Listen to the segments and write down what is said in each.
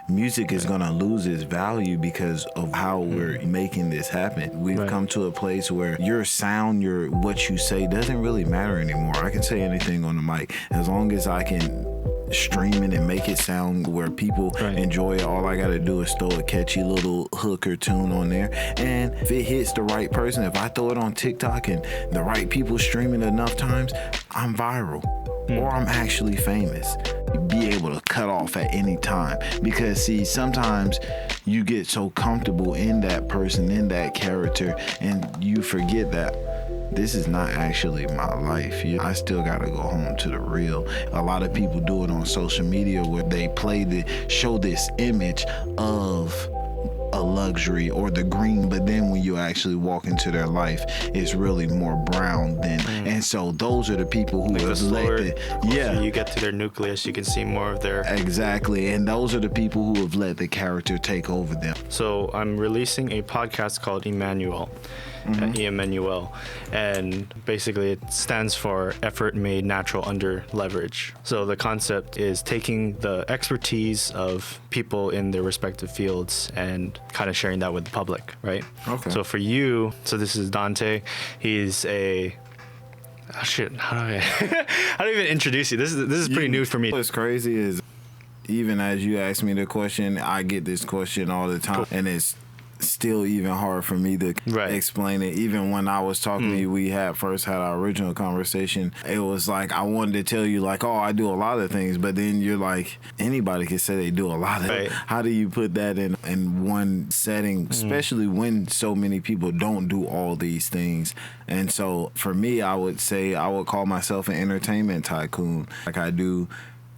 music is going to lose its value because of how we're making this happen. We've come to a place where your sound, what you say doesn't really matter anymore. I can say anything on the mic as long as I can stream it and make it sound where people enjoy it. All I gotta do is throw a catchy little hook or tune on there, and if it hits the right person, if I throw it on TikTok and the right people stream it enough times, I'm viral or I'm actually famous. Be able to cut off at any time, because see, sometimes you get so comfortable in that person, in that character, and you forget that this is not actually my life. I still gotta go home to the real. A lot of people do it on social media where they show this image of a luxury or the green, but then when you actually walk into their life, it's really more brown than. And so those are the people who have let you get to their nucleus, you can see more of their. Exactly, and those are the people who have let the character take over them. So I'm releasing a podcast called Emmanuel. Emmanuel, and basically it stands for effort made natural under leverage. So the concept is taking the expertise of people in their respective fields and kind of sharing that with the public, right? Okay. So for you, this is Dante. He's a how do I even introduce you? This is pretty new for me. What's crazy is, even as you ask me the question, I get this question all the time, and it's still even hard for me to explain it. Even when I was talking to you, we first had our original conversation, it was like I wanted to tell you like, oh, I do a lot of things, but then you're like, anybody can say they do a lot of it. How do you put that in one setting, especially when so many people don't do all these things? And so for me, I would call myself an entertainment tycoon. Like, I do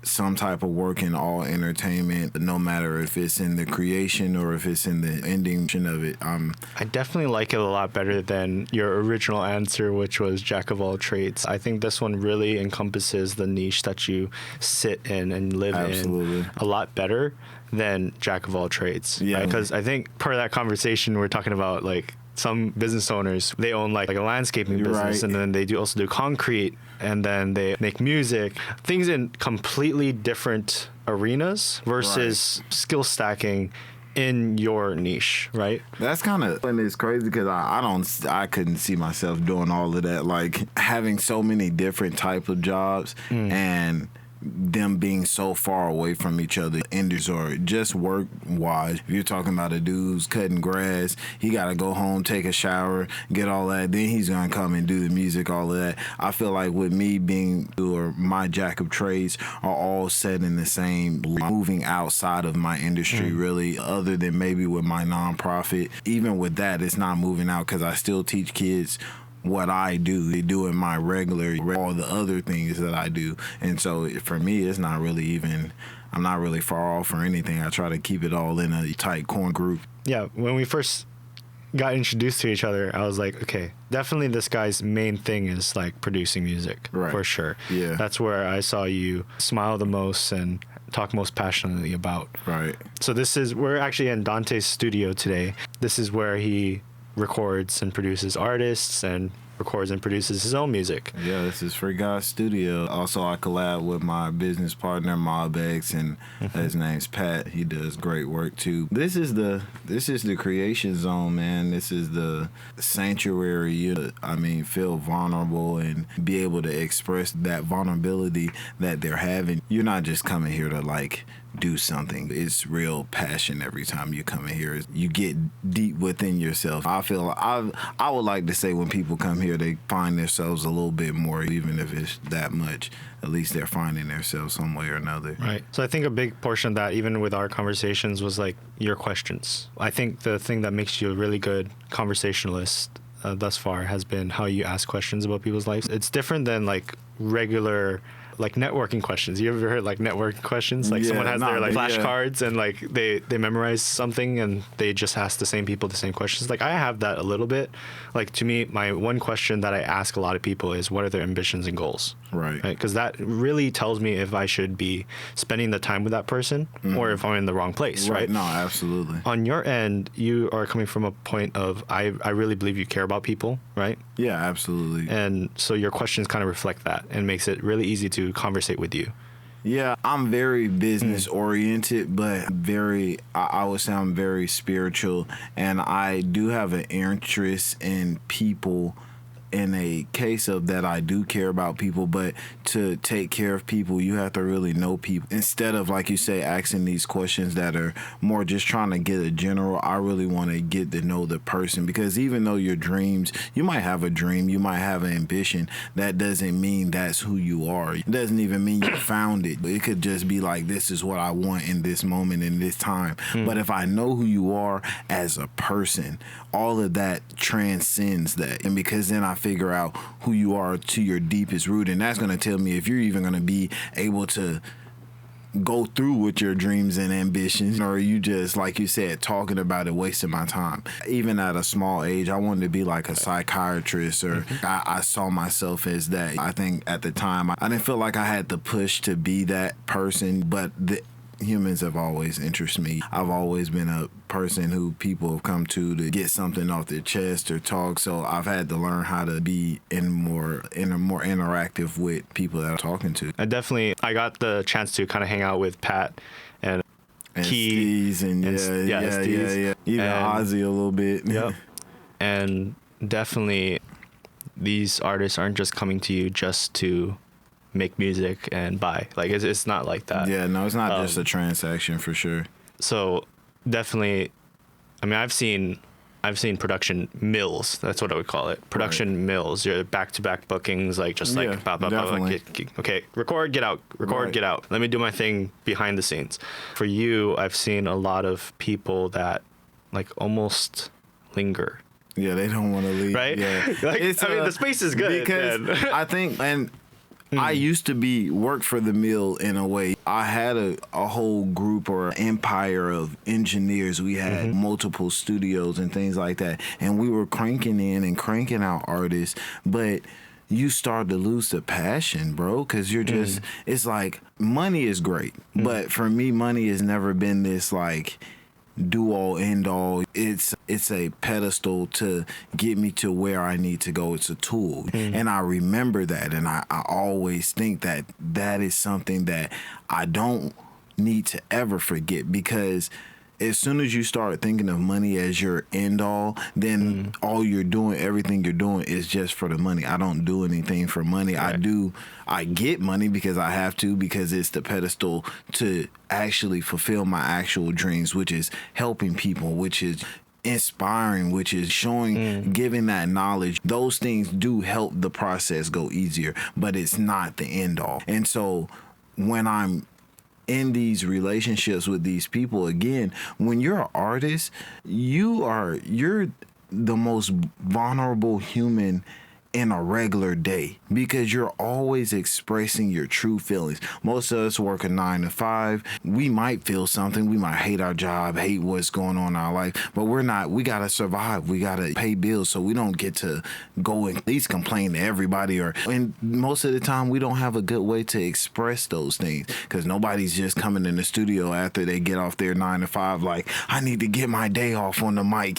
some type of work in all entertainment, no matter if it's in the creation or if it's in the ending of it. I definitely like it a lot better than your original answer, which was jack of all trades. I think this one really encompasses the niche that you sit in and live in a lot better than jack of all trades. Yeah, because I think part of that conversation we're talking about, like, some business owners, they own like a landscaping business, and then they also do concrete, and then they make music, things in completely different arenas versus skill stacking in your niche, right? That's kind of, and it's crazy because I couldn't see myself doing all of that, like having so many different type of jobs and them being so far away from each other, industries, or just work wise. If you're talking about a dude's cutting grass, he got to go home, take a shower, get all that, then he's gonna come and do the music, all of that. I feel like with me or my jack of trades are all set in the same, moving outside of my industry really, other than maybe with my nonprofit. Even with that, it's not moving out because I still teach kids what I do. They do in my regular, all the other things that I do. And so for me, it's not really even, I'm not really far off or anything. I try to keep it all in a tight core group. Yeah, when we first got introduced to each other, I was like, okay, definitely this guy's main thing is like producing music, for sure. Yeah. That's where I saw you smile the most and talk most passionately about. Right. So we're actually in Dante's studio today. This is where he records and produces artists and records and produces his own music. Yeah, this is Free God Studio. Also, I collab with my business partner, Mobex, and his name's Pat. He does great work too. This is the creation zone, man. This is the sanctuary. Feel vulnerable and be able to express that vulnerability that they're having. You're not just coming here to like do something. It's real passion every time you come in here. You get deep within yourself. I feel I would like to say when people come here, they find themselves a little bit more, even if it's that much. At least they're finding themselves some way or another. Right. So I think a big portion of that, even with our conversations, was like your questions. I think the thing that makes you a really good conversationalist thus far has been how you ask questions about people's lives. It's different than like regular like networking questions. You ever heard like networking questions? Like someone has their like flashcards and like they memorize something and they just ask the same people the same questions. Like I have that a little bit. Like to me, my one question that I ask a lot of people is what are their ambitions and goals? Right. Because that really tells me if I should be spending the time with that person or if I'm in the wrong place, right? No, absolutely. On your end, you are coming from a point of I really believe you care about people, right? Yeah, absolutely. And so your questions kind of reflect that and makes it really easy to conversate with you. Yeah, I'm very business oriented, but I would say I'm very spiritual, and I do have an interest in people. In a case of that, I do care about people, but to take care of people, you have to really know people. Instead of, like you say, asking these questions that are more just trying to get a general, I really want to get to know the person, because even though your dreams, you might have a dream, you might have an ambition, that doesn't mean that's who you are. It doesn't even mean you found it. It could just be like, this is what I want in this moment, in this time. But if I know who you are as a person, all of that transcends that. And because then I figure out who you are to your deepest root, and that's going to tell me if you're even going to be able to go through with your dreams and ambitions, or you just, like you said, talking about it, wasting my time. Even at a small age, I wanted to be like a psychiatrist, or I saw myself as that. I think at the time, I didn't feel like I had the push to be that person, but humans have always interested me. I've always been a person who people have come to get something off their chest or talk. So I've had to learn how to be more interactive with people that I'm talking to. I got the chance to kind of hang out with Pat and Keys and yeah. Even Ozzy a little bit. Yep. And definitely these artists aren't just coming to you just to make music and buy. Like it's not like that. Yeah, no, it's not just a transaction for sure. So definitely, I mean, I've seen production mills. That's what I would call it. Production mills. Your back-to-back bookings, like just like okay, record, get out, record, get out. Let me do my thing behind the scenes. For you, I've seen a lot of people that like almost linger. Yeah, they don't want to leave. Right? Yeah. Like, I mean, the space is good. Because I think, and I used to work for the mill in a way. I had a whole group or empire of engineers. We had multiple studios and things like that. And we were cranking in and cranking out artists. But you start to lose the passion, bro, because you're just, it's like, money is great. But for me, money has never been this like do all end all. It's a pedestal to get me to where I need to go. It's a tool. And I remember that, and I always think that is something that I don't need to ever forget, because as soon as you start thinking of money as your end all, then all you're doing, everything you're doing is just for the money. I don't do anything for money. Right. I get money because I have to, because it's the pedestal to actually fulfill my actual dreams, which is helping people, which is inspiring, which is showing, giving that knowledge. Those things do help the process go easier, but it's not the end all. And so when I'm in these relationships with these people, again, when you're an artist, you're the most vulnerable human in a regular day, because you're always expressing your true feelings. Most of us work a 9 to 5. We might feel something. We might hate our job, hate what's going on in our life, but we got to survive. We got to pay bills, so we don't get to go and at least complain to everybody. And most of the time, we don't have a good way to express those things, because nobody's just coming in the studio after they get off their 9 to 5 like, I need to get my day off on the mic.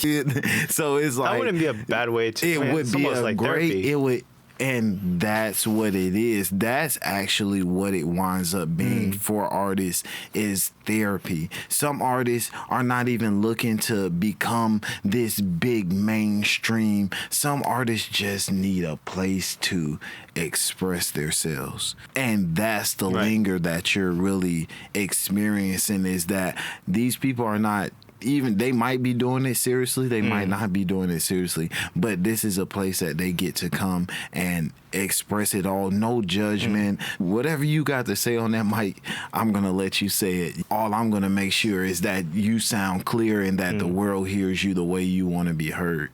So it's like, that wouldn't be a bad way to. It would be a like great. Therapy. It would, and that's what it is. That's actually what it winds up being for artists, is therapy. Some artists are not even looking to become this big mainstream. Some artists just need a place to express themselves. And that's the linger that you're really experiencing, is that these people are not, even they might be doing it seriously, they might not be doing it seriously, but this is a place that they get to come and express it all. No judgment. Whatever you got to say on that mic, I'm gonna let you say it. All I'm gonna make sure is that you sound clear and that the world hears you the way you want to be heard.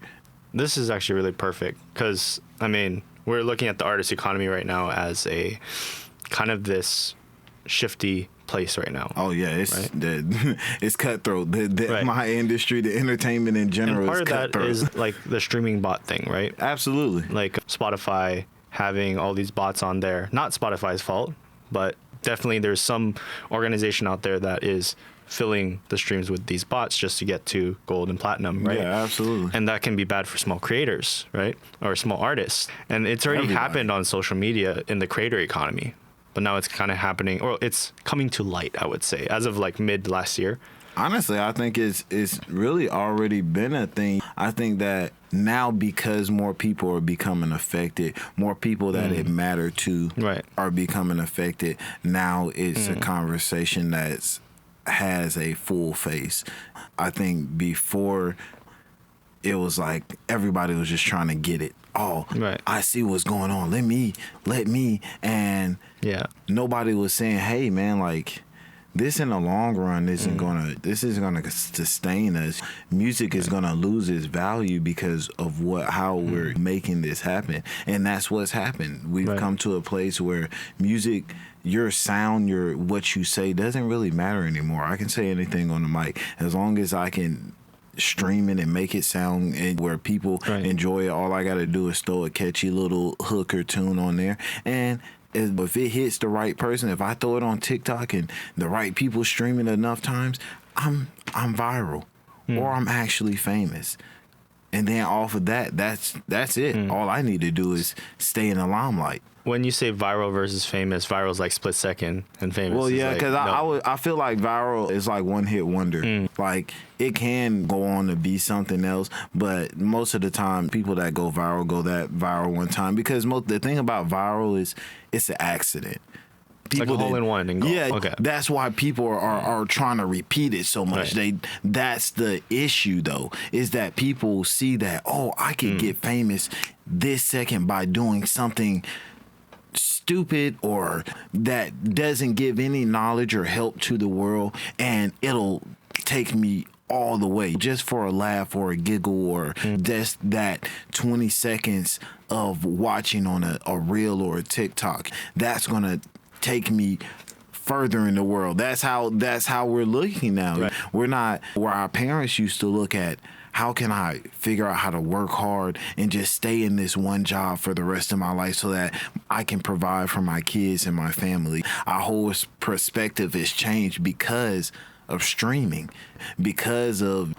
This is actually really perfect, because I mean, we're looking at the artist economy right now as a kind of this shifty place right now. Oh yeah, it's cutthroat. My industry, the entertainment in general, and part is cutthroat. Of that is like the streaming bot thing, right? Absolutely. Like Spotify having all these bots on there. Not Spotify's fault, but definitely there's some organization out there that is filling the streams with these bots just to get to gold and platinum, right? Yeah, absolutely. And that can be bad for small creators, right? Or small artists. And it's already happened on social media in the creator economy. but now it's kind of happening, or it's coming to light, I would say, as of like mid last year. Honestly, I think it's really already been a thing. I think that now, because more people are becoming affected, more people that it matter to are becoming affected. Now it's a conversation that's has a full face. I think before it was like everybody was just trying to get it. Oh, I see what's going on. Let me, and nobody was saying, "Hey, man, like." This in the long run isn't gonna sustain us. Music is gonna lose its value because of how we're making this happen, and that's what's happened. We've come to a place where music, your sound, what you say doesn't really matter anymore. I can say anything on the mic as long as I can stream it and make it sound where people enjoy it. All I gotta do is throw a catchy little hook or tune on there, and if it hits the right person, if I throw it on TikTok and the right people stream it enough times, I'm viral, or I'm actually famous. And then off of that, that's it. All I need to do is stay in the limelight. When you say viral versus famous, viral is like split second, and famous. Well, yeah, because like, I feel like viral is like one hit wonder. Like it can go on to be something else, but most of the time, people that go viral one time, because the thing about viral is it's an accident. People like a hole in one and go. Yeah, okay. That's why people are trying to repeat it so much. That's the issue though, is that people see that, oh, I could get famous this second by doing something stupid or that doesn't give any knowledge or help to the world, and it'll take me all the way just for a laugh or a giggle or just that 20 seconds of watching on a reel or a TikTok. That's gonna take me further in the world. That's how we're looking now. We're not where our parents used to look at. How can I figure out how to work hard and just stay in this one job for the rest of my life so that I can provide for my kids and my family? Our whole perspective has changed because of streaming, because of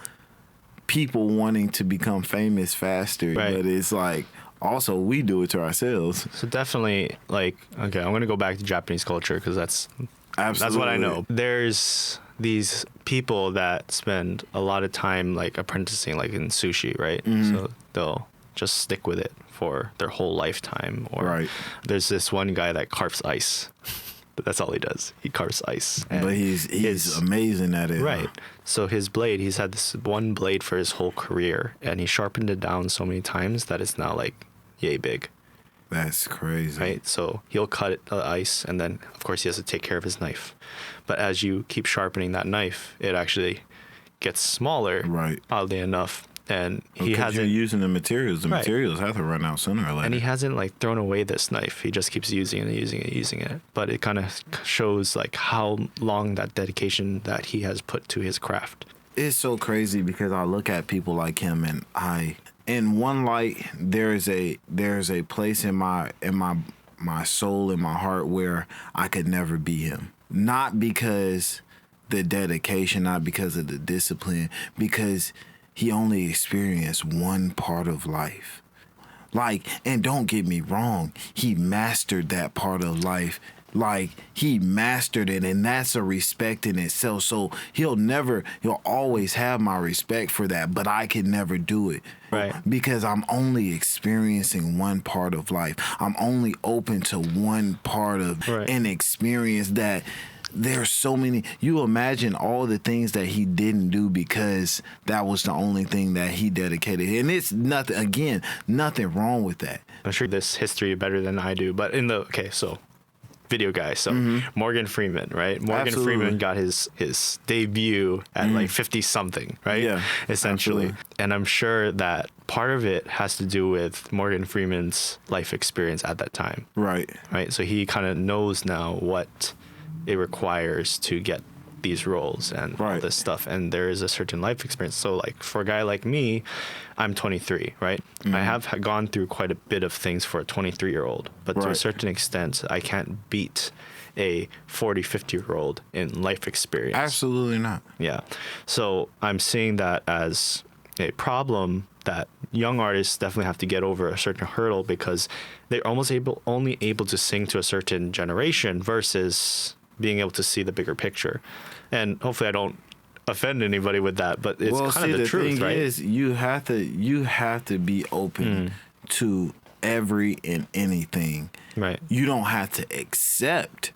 people wanting to become famous faster. But it's like, also, we do it to ourselves. So definitely, like, okay, I'm going to go back to Japanese culture because that's what I know. There's these people that spend a lot of time like apprenticing, like in sushi, right? So they'll just stick with it for their whole lifetime. Or there's this one guy that carves ice. That's all he does. He carves ice. But he's amazing at it. Right. So his blade, he's had this one blade for his whole career, and he sharpened it down so many times that it's now like yay big. That's crazy. Right? So he'll cut the ice, and then, of course, he has to take care of his knife. But as you keep sharpening that knife, it actually gets smaller, oddly enough. And he hasn't... You're using the materials. The materials have to run out sooner or later. And he hasn't, like, thrown away this knife. He just keeps using it and using it. But it kind of shows, like, how long that dedication that he has put to his craft. It's so crazy because I look at people like him, and in one light, there's a place in my soul, in my heart, where I could never be him. Not because the dedication, not because of the discipline, because he only experienced one part of life. Like, and don't get me wrong, he mastered that part of life. Like, he mastered it, and that's a respect in itself. So he'll always have my respect for that, but I can never do it. Because I'm only experiencing one part of life. I'm only open to one part of an experience that there's so many. You imagine all the things that he didn't do because that was the only thing that he dedicated. And it's nothing wrong with that. I'm sure this history better than I do, but so video guy. So Morgan Freeman, right? Morgan Freeman got his debut at like 50 something, right? Yeah, essentially. Absolutely. And I'm sure that part of it has to do with Morgan Freeman's life experience at that time. Right. So he kind of knows now what it requires to get these roles and all this stuff, and there is a certain life experience. So like for a guy like me, I'm 23, right? I have gone through quite a bit of things for a 23-year-old, but to a certain extent, I can't beat a 40, 50-year-old in life experience. Absolutely not. Yeah. So I'm seeing that as a problem that young artists definitely have to get over a certain hurdle because they're only able to sing to a certain generation versus being able to see the bigger picture. And hopefully I don't offend anybody with that, but it's kind of the truth, thing right? is, you have to be open to every and anything. Right. You don't have to accept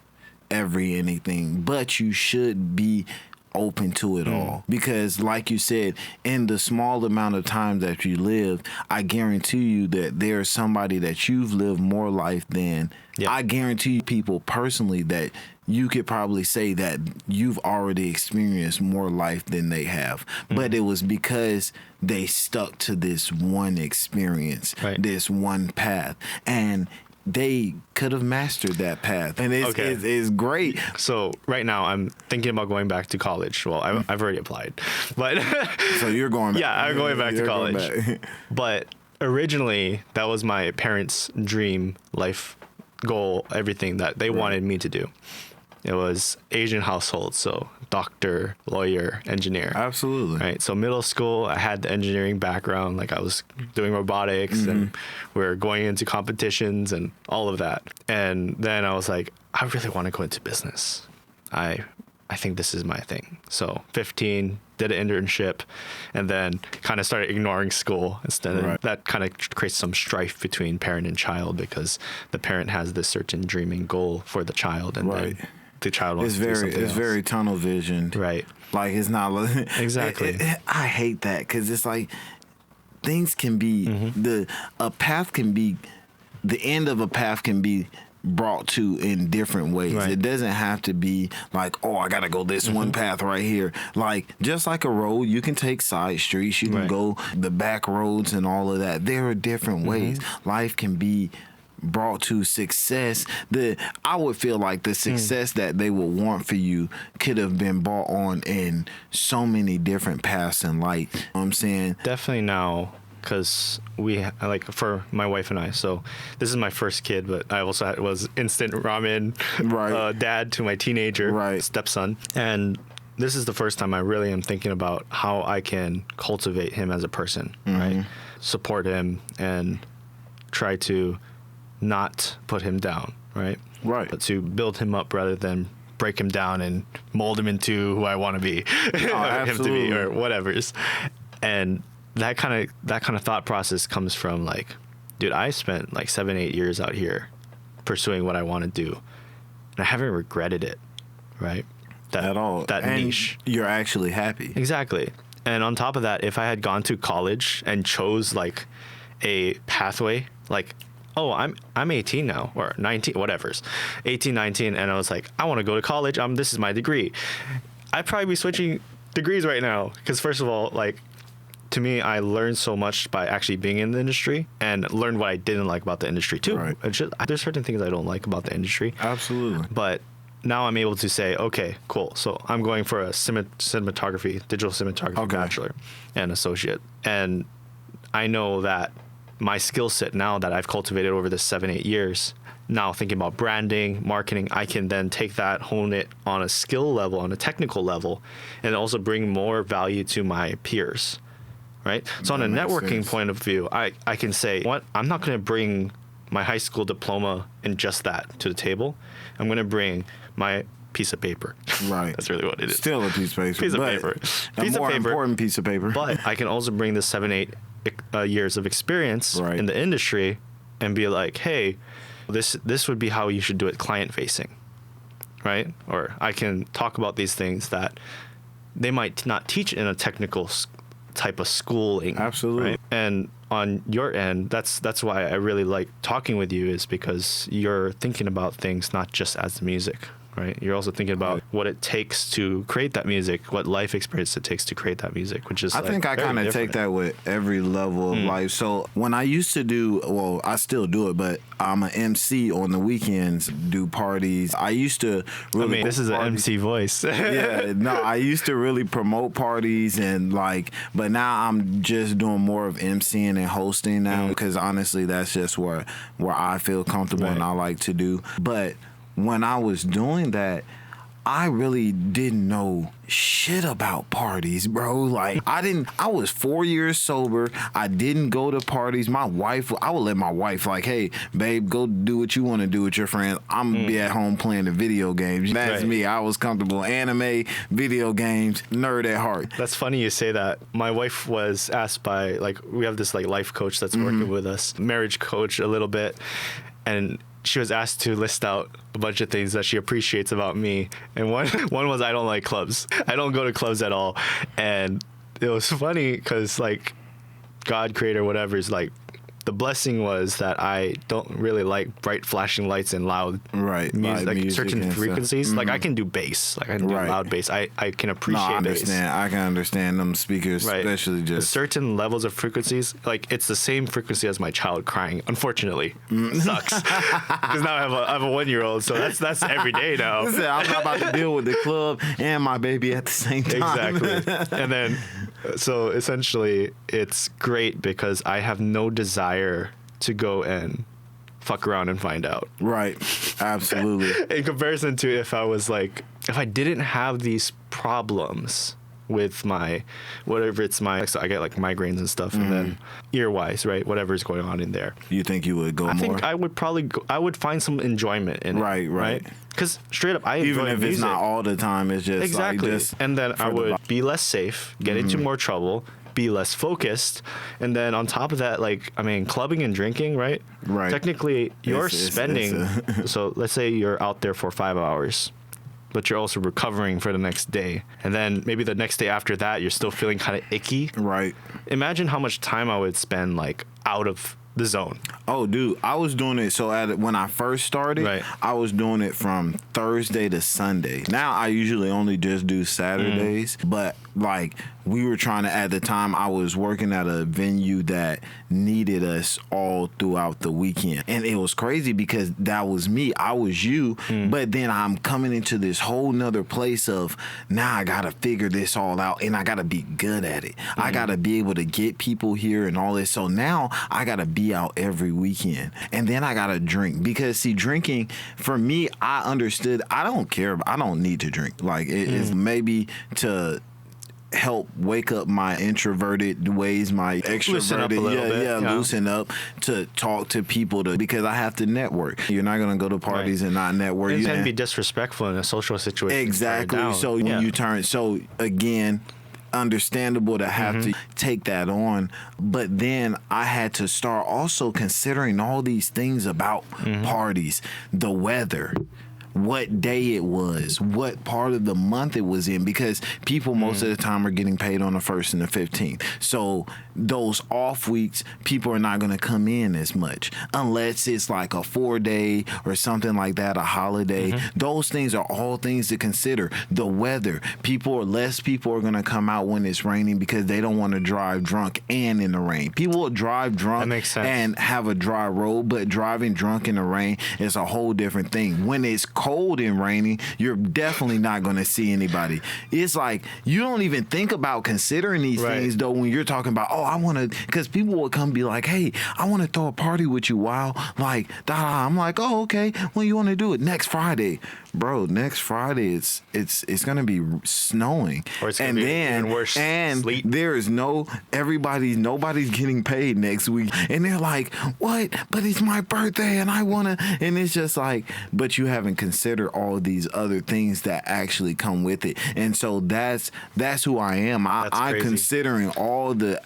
every anything, but you should be open to it all, because like you said, in the small amount of time that you live, I guarantee you that there's somebody that you've lived more life than. I guarantee you people personally that you could probably say that you've already experienced more life than they have, but it was because they stuck to this one experience, this one path, and they could have mastered that path, and it's great. So right now I'm thinking about going back to college. Well, I've already applied, but so you're going back. Yeah, I'm going back to college. But originally that was my parents' dream life goal, everything that they wanted me to do. It was Asian household, so doctor, lawyer, engineer. Absolutely. Right. So middle school, I had the engineering background. Like I was doing robotics and we were going into competitions and all of that. And then I was like, I really want to go into business. I think this is my thing. So 15, did an internship, and then kind of started ignoring school instead. Right. That kind of creates some strife between parent and child because the parent has this certain dreaming goal for the child, and then the child wants to do something else. It's very tunnel visioned. Right. Like it's not exactly. I hate that because it's like things can be the end of a path can be brought to in different ways. Right. It doesn't have to be like, oh, I gotta go this one path right here. Like just like a road, you can take side streets, you can go the back roads and all of that. There are different ways. Life can be brought to success. I would feel like the success that they would want for you could have been brought on in so many different paths in life. You know what I'm saying? Definitely now. Because for my wife and I, so this is my first kid, but I also was instant ramen dad to my teenager stepson. And this is the first time I really am thinking about how I can cultivate him as a person, right? Support him and try to not put him down, right? But to build him up rather than break him down and mold him into who I want to be, him to be, or whatever's. And that kind of thought process comes from like, dude, I spent like 7-8 years out here pursuing what I want to do, and I haven't regretted it, right? At all. That and niche. You're actually happy. Exactly. And on top of that, if I had gone to college and chose like a pathway, like, oh, I'm 18 now, or 19, whatever's, 18, 19, and I was like, I want to go to college. This is my degree. I'd probably be switching degrees right now, because first of all, like, to me, I learned so much by actually being in the industry and learned what I didn't like about the industry too. Right. There's certain things I don't like about the industry. Absolutely. But now I'm able to say, okay, cool. So I'm going for a digital cinematography bachelor and associate. And I know that my skill set now that I've cultivated over the 7-8 years, now thinking about branding, marketing, I can then take that, hone it on a skill level, on a technical level, and also bring more value to my peers. Right. So on a networking point of view, I can say, I'm not going to bring my high school diploma and just that to the table. I'm going to bring my piece of paper. Right. That's really what it is. Still a piece of paper. Piece of paper. A more important piece of paper. But I can also bring the 7-8 years of experience in the industry and be like, hey, this would be how you should do it client facing. Right. Or I can talk about these things that they might not teach in a technical type of schooling. Absolutely. Right? And on your end, that's why I really like talking with you, is because you're thinking about things not just as the music, right? You're also thinking about what it takes to create that music, what life experience it takes to create that music, which is I think I kind of take that with every level of life. So when I used to I still do it, but I'm an MC on the weekends, do parties. I used to really... this is an MC voice. I used to really promote parties and but now I'm just doing more of MCing and hosting now, because honestly, that's just where I feel comfortable and I like to do. But when I was doing that, I really didn't know shit about parties, bro. Like, I was 4 years sober. I didn't go to parties. I would let my wife, like, hey, babe, go do what you want to do with your friends. I'm going to be at home playing the video games. That's me. I was comfortable. Anime, video games, nerd at heart. That's funny you say that. My wife was asked by, like, we have this, like, life coach that's working with us, marriage coach a little bit, and she was asked to list out a bunch of things that she appreciates about me. And one was I don't like clubs. I don't go to clubs at all. And it was funny because, like, God, creator, whatever, is like, the blessing was that I don't really like bright flashing lights and loud music, like certain frequencies. Like, I can do bass, like I can do loud bass. I can appreciate bass. I can understand them speakers, especially just certain levels of frequencies. Like, it's the same frequency as my child crying. Unfortunately, sucks because now I have a 1-year-old, so that's every day now. I'm not about to deal with the club and my baby at the same time. Exactly, and then. So essentially, it's great because I have no desire to go and fuck around and find out. Right. Absolutely. In comparison to if I didn't have these problems with my, whatever it's my, so I get like migraines and stuff, and then ear-wise, right, whatever's going on in there. You think you would go more? I think I would probably I would find some enjoyment in it. Right. Because straight up, I enjoy even if music. It's not all the time, it's just exactly. Like and then I would be less safe, get into more trouble, be less focused, and then on top of that, like, I mean, clubbing and drinking, right? Right. Technically, you're spending. So let's say you're out there for 5 hours, but you're also recovering for the next day, and then maybe the next day after that, you're still feeling kind of icky. Right. Imagine how much time I would spend, like, out of the zone. Oh, dude, I was doing it. So when I first started, I was doing it from Thursday to Sunday. Now I usually only just do Saturdays, but like, we were trying to, at the time, I was working at a venue that needed us all throughout the weekend. And it was crazy because that was me. I was you. But then I'm coming into this whole nother place of, now I got to figure this all out and I got to be good at it. I got to be able to get people here and all this. So now I got to be out every weekend. And then I got to drink because, see, drinking, for me, I understood, I don't care. I don't need to drink. Like, it's maybe to help wake up my introverted ways, my extroverted, loosen up to talk to people, because I have to network. You're not gonna go to parties and not network. It can be disrespectful in a social situation. Exactly. So when you turn, so again, understandable to have to take that on, but then I had to start also considering all these things about parties, the weather, what day it was, what part of the month it was in, because people most of the time are getting paid on the 1st and the 15th. So those off weeks, people are not going to come in as much unless it's like a 4-day or something like that, a holiday. Those things are all things to consider. The weather, less people are going to come out when it's raining because they don't want to drive drunk and in the rain. People will drive drunk and have a dry road, but driving drunk in the rain is a whole different thing. When it's cold and rainy, you're definitely not going to see anybody. It's like, you don't even think about considering these things, though, when you're talking about, I want to, because people will come be like, hey, I want to throw a party with you, wow. Like, I'm like, oh, okay, when you want to do it? Next Friday. Bro, next Friday it's gonna be snowing, or it's gonna be even worse. And sleet. There is nobody's getting paid next week, and they're like, what? But it's my birthday, and I wanna, and it's just like, but you haven't considered all these other things that actually come with it, and so that's who I am. I'm considering all the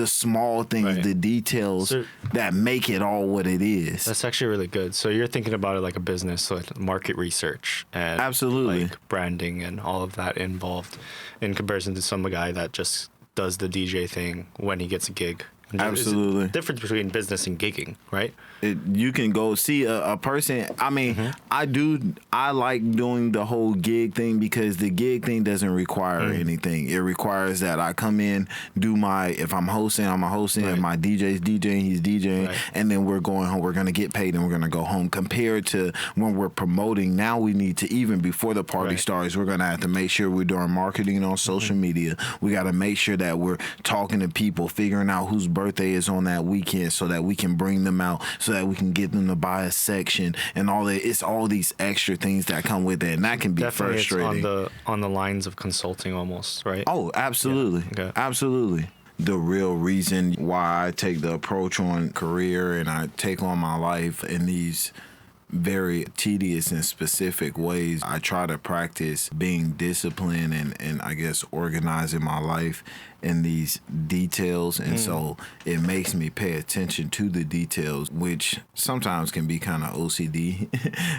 small things, the details that make it all what it is. That's actually really good. So you're thinking about it like a business, so like market research and like branding and all of that involved, in comparison to some guy that just does the DJ thing when he gets a gig. Absolutely. There's a difference between business and gigging, right? You can go see a person. I mean, I like doing the whole gig thing because the gig thing doesn't require anything. It requires that I come in, if I'm hosting, I'm a hosting, and my DJ's DJing, he's DJing, and then we're going home. We're going to get paid and we're going to go home. Compared to when we're promoting, now we need to, even before the party starts, we're going to have to make sure we're doing marketing on social media. We got to make sure that we're talking to people, figuring out whose birthday birthday is on that weekend so that we can bring them out, so that we can get them to buy a section and all that. It's all these extra things that come with it, and that can be Definitely frustrating. It's on the lines of consulting almost, right? Oh, absolutely. Yeah. Okay. Absolutely. The real reason why I take the approach on career and I take on my life in these very tedious and specific ways, I try to practice being disciplined and I guess organizing my life in these details. And so it makes me pay attention to the details, which sometimes can be kind of OCD,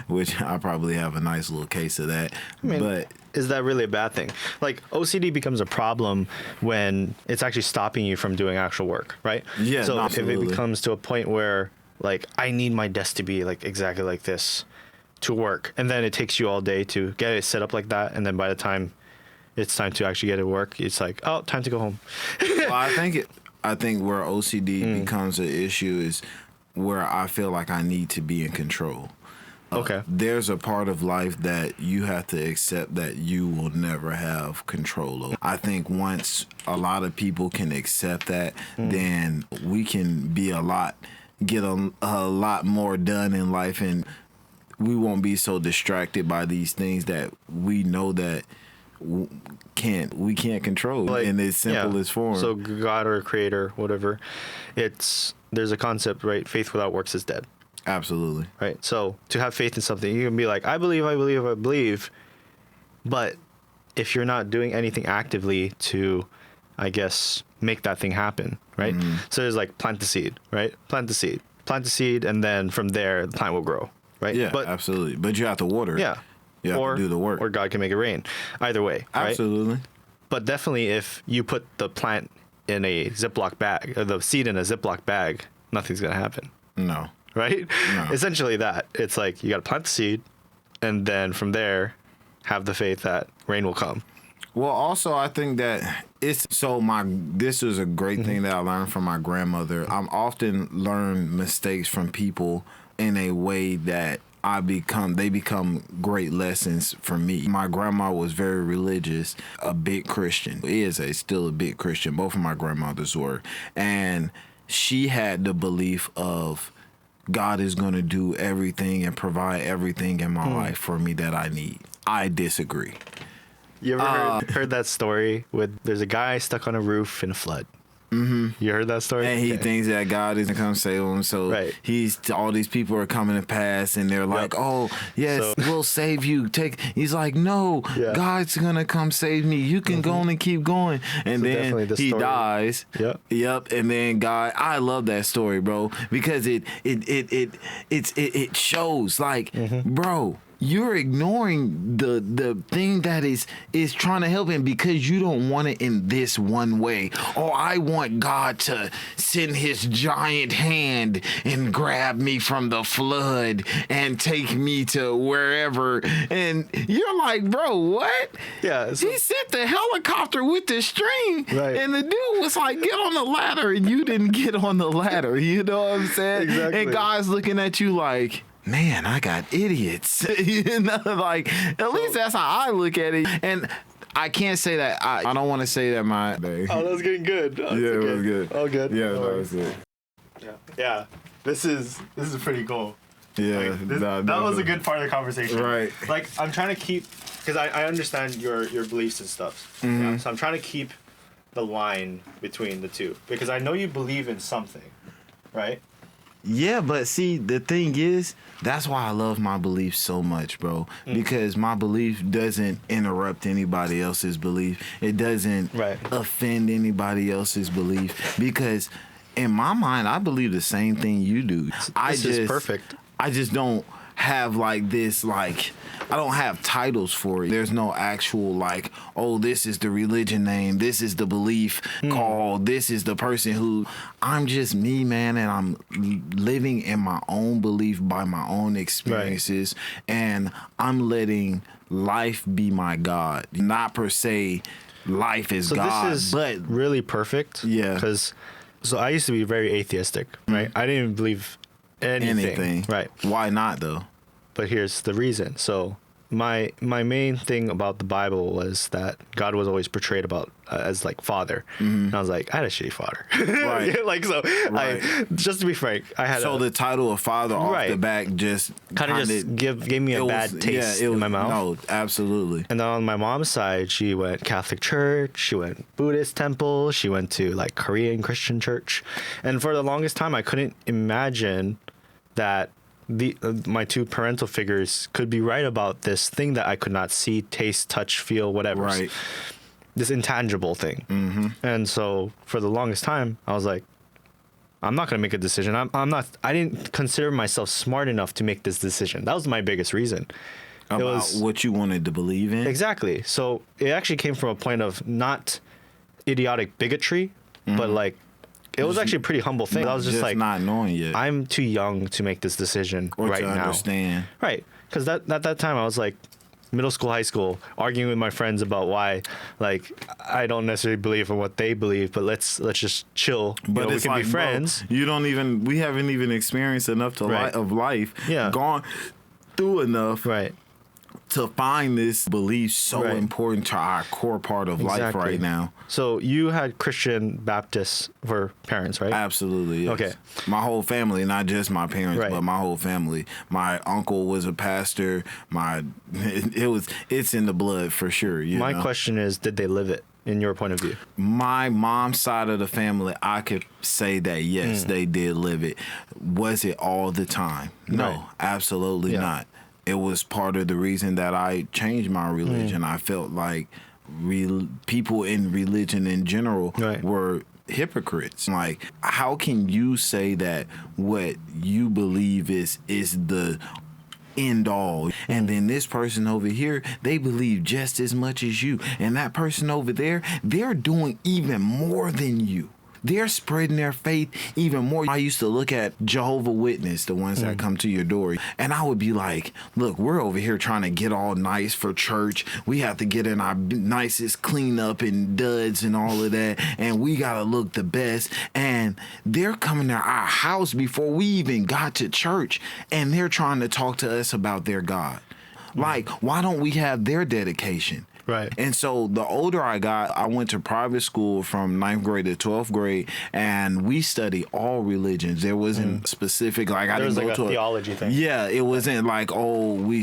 which I probably have a nice little case of that. But is that really a bad thing? Like, OCD becomes a problem when it's actually stopping you from doing actual work, right? Yeah, so absolutely. if it becomes to a point where, like, I need my desk to be like exactly like this to work, and then it takes you all day to get it set up like that, and then by the time it's time to actually get it work, it's like, oh, time to go home. Well, I think where OCD becomes an issue is where I feel like I need to be in control. Okay. There's a part of life that you have to accept that you will never have control over. I think once a lot of people can accept that, then we can get a lot more done in life, and we won't be so distracted by these things that we know that we can't control, like, in its simplest form. So God or creator, whatever, there's a concept, right? Faith without works is dead. Absolutely. Right. So to have faith in something, you can be like, I believe. But if you're not doing anything actively to, I guess, make that thing happen, right? So there's like plant the seed, right? Plant the seed, and then from there, the plant will grow, right? Yeah, absolutely. But you have to water it. Yeah. You have to do the work. Or God can make it rain. Either way, right? Absolutely. But definitely if you put the plant in a Ziploc bag, or the seed in a Ziploc bag, nothing's going to happen. No. Right? No. Essentially that. It's like you got to plant the seed, and then from there, have the faith that rain will come. Well, also, I think that this was a great thing that I learned from my grandmother. I'm often learn mistakes from people in a way that they become great lessons for me. My grandma was very religious, a big Christian. Still a big Christian. Both of my grandmothers were. And she had the belief of God is going to do everything and provide everything in my life for me that I need. I disagree. You ever heard that story with there's a guy stuck on a roof in a flood? Mm-hmm. You heard that story? And he thinks that God is going to come save him. So all these people are coming to pass, and they're like, oh, yes, we'll save you. He's like, no, God's going to come save me. You can go on and keep going. And then he dies. Yep. And then God, I love that story, bro, because it shows like, bro, you're ignoring the thing that is trying to help him because you don't want it in this one way. Or I want God to send his giant hand and grab me from the flood and take me to wherever. And you're like, bro, what? Yeah. He sent the helicopter with the string. Right. And the dude was like, get on the ladder, and you didn't get on the ladder. You know what I'm saying? Exactly. And God's looking at you like, man, I got idiots. Like, at least that's how I look at it. And I can't say that. I don't want to say that my day. Oh, that was getting good. Yeah, it was good. Oh, good. Yeah, that was it. Yeah. This is pretty cool. Yeah. Like, that was a good part of the conversation. Right. Like, I'm trying to keep, because I understand your beliefs and stuff. Yeah? So I'm trying to keep the line between the two, because I know you believe in something, right? Yeah, but see, the thing is, that's why I love my belief so much, bro. Because my belief doesn't interrupt anybody else's belief. It doesn't offend anybody else's belief. Because in my mind, I believe the same thing you do. This is perfect. I just don't have like this, like, I don't have titles for it. There's no actual like, oh, this is the religion name, this is the belief called, this is the person who. I'm just me, man, and I'm living in my own belief by my own experiences, and I'm letting life be my God. Not per se life is God. This is but really perfect. Yeah. Because I used to be very atheistic, right? I didn't even believe anything. Right. Why not, though? But here's the reason. So my main thing about the Bible was that God was always portrayed about as like father, and I was like, I had a shitty father, Right. like so. Right. Just to be frank, I had the title of father off Right. the back just kind of just gave me a bad taste in my mouth. No, absolutely. And then on my mom's side, she went Catholic church, she went Buddhist temple, she went to like Korean Christian church, and for the longest time, I couldn't imagine that my two parental figures could be right about this thing that I could not see, taste, touch, feel, whatever. Right. This intangible thing. Mm-hmm. And so for the longest time, I was like, I'm not going to make a decision. I didn't consider myself smart enough to make this decision. That was my biggest reason. About what you wanted to believe in? Exactly. So it actually came from a point of not idiotic bigotry, but like, it was actually a pretty humble thing. I was just like, not knowing yet. I'm too young to make this decision right now. Understand. Right. Because at that time, I was like middle school, high school, arguing with my friends about why, like, I don't necessarily believe in what they believe, but let's just chill. But we can be friends. Bro, we haven't even experienced enough of life. Yeah. Gone through enough. Right. To find this belief so important to our core part of life right now. So you had Christian Baptist for parents, right? Absolutely, yes. Okay. My whole family, not just my parents, Right. but my whole family. My uncle was a pastor. It's in the blood for sure. My question is, did they live it in your point of view? My mom's side of the family, I could say that yes, they did live it. Was it all the time? No, Right. Absolutely not. It was part of the reason that I changed my religion. I felt like people in religion in general were hypocrites. Like, how can you say that what you believe is the end all, and then this person over here, they believe just as much as you, and that person over there, they're doing even more than you. They're spreading their faith even more. I used to look at Jehovah's Witness, the ones that come to your door, and I would be like, look, we're over here trying to get all nice for church. We have to get in our nicest cleanup and duds and all of that, and we got to look the best. And they're coming to our house before we even got to church, and they're trying to talk to us about their God. Like, why don't we have their dedication? Right. And so the older I got, I went to private school from 9th grade to 12th grade, and we studied all religions. There wasn't specific, like, I didn't go to a theology thing. Yeah, it wasn't like, oh, we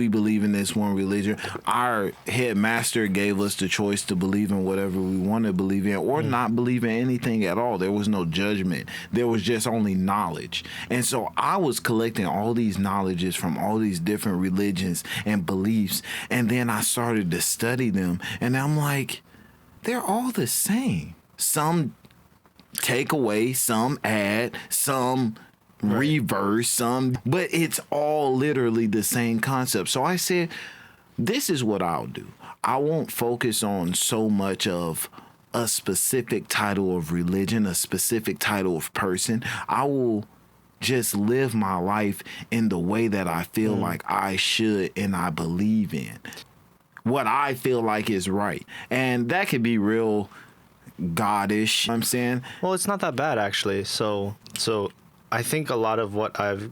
believe in this one religion. Our headmaster gave us the choice to believe in whatever we want to believe in or not believe in anything at all. There was no judgment. There was just only knowledge. And so I was collecting all these knowledges from all these different religions and beliefs, and then I started to study them, and I'm like, they're all the same. Some take away, some add, some reverse, some, but it's all literally the same concept. So I said, this is what I'll do. I won't focus on so much of a specific title of religion, a specific title of person. I will just live my life in the way that I feel like I should and I believe in. What I feel like is right. And that could be real goddish, you know what I'm saying? Well, it's not that bad, actually. So I think a lot of what I've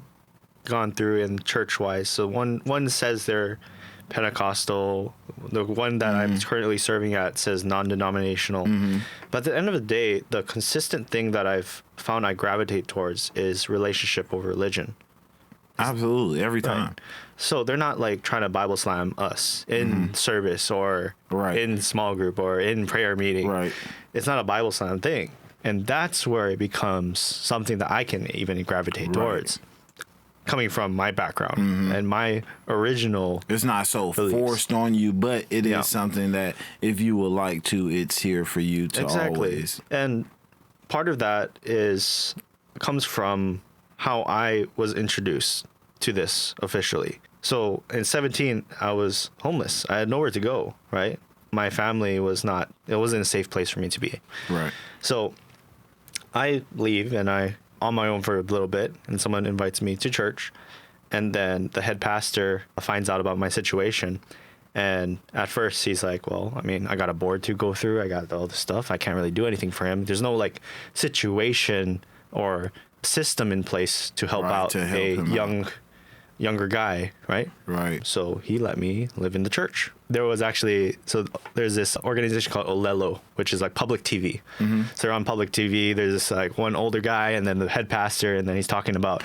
gone through in church-wise, so one says they're Pentecostal. The one that I'm currently serving at says non-denominational. But at the end of the day, the consistent thing that I've found I gravitate towards is relationship over religion. Absolutely, every time. Right. So they're not like trying to Bible slam us in service or in small group or in prayer meeting. Right. It's not a Bible slam thing. And that's where it becomes something that I can even gravitate towards. Coming from my background and my original It's not so beliefs. forced on you, but it is something that if you would like to, it's here for you to always. And part of that comes from how I was introduced to this officially. So in 17, I was homeless. I had nowhere to go, right? My family it wasn't a safe place for me to be. Right. So I leave and I on my own for a little bit, and someone invites me to church, and then the head pastor finds out about my situation. And at first he's like, well, I mean, I got a board to go through. I got all this stuff. I can't really do anything for him. There's no like situation or system in place to help out a young younger guy, right? Right. So he let me live in the church. There was actually, so there's this organization called Olelo, which is like public TV. So they're on public TV. There's this like one older guy and then the head pastor, and then he's talking about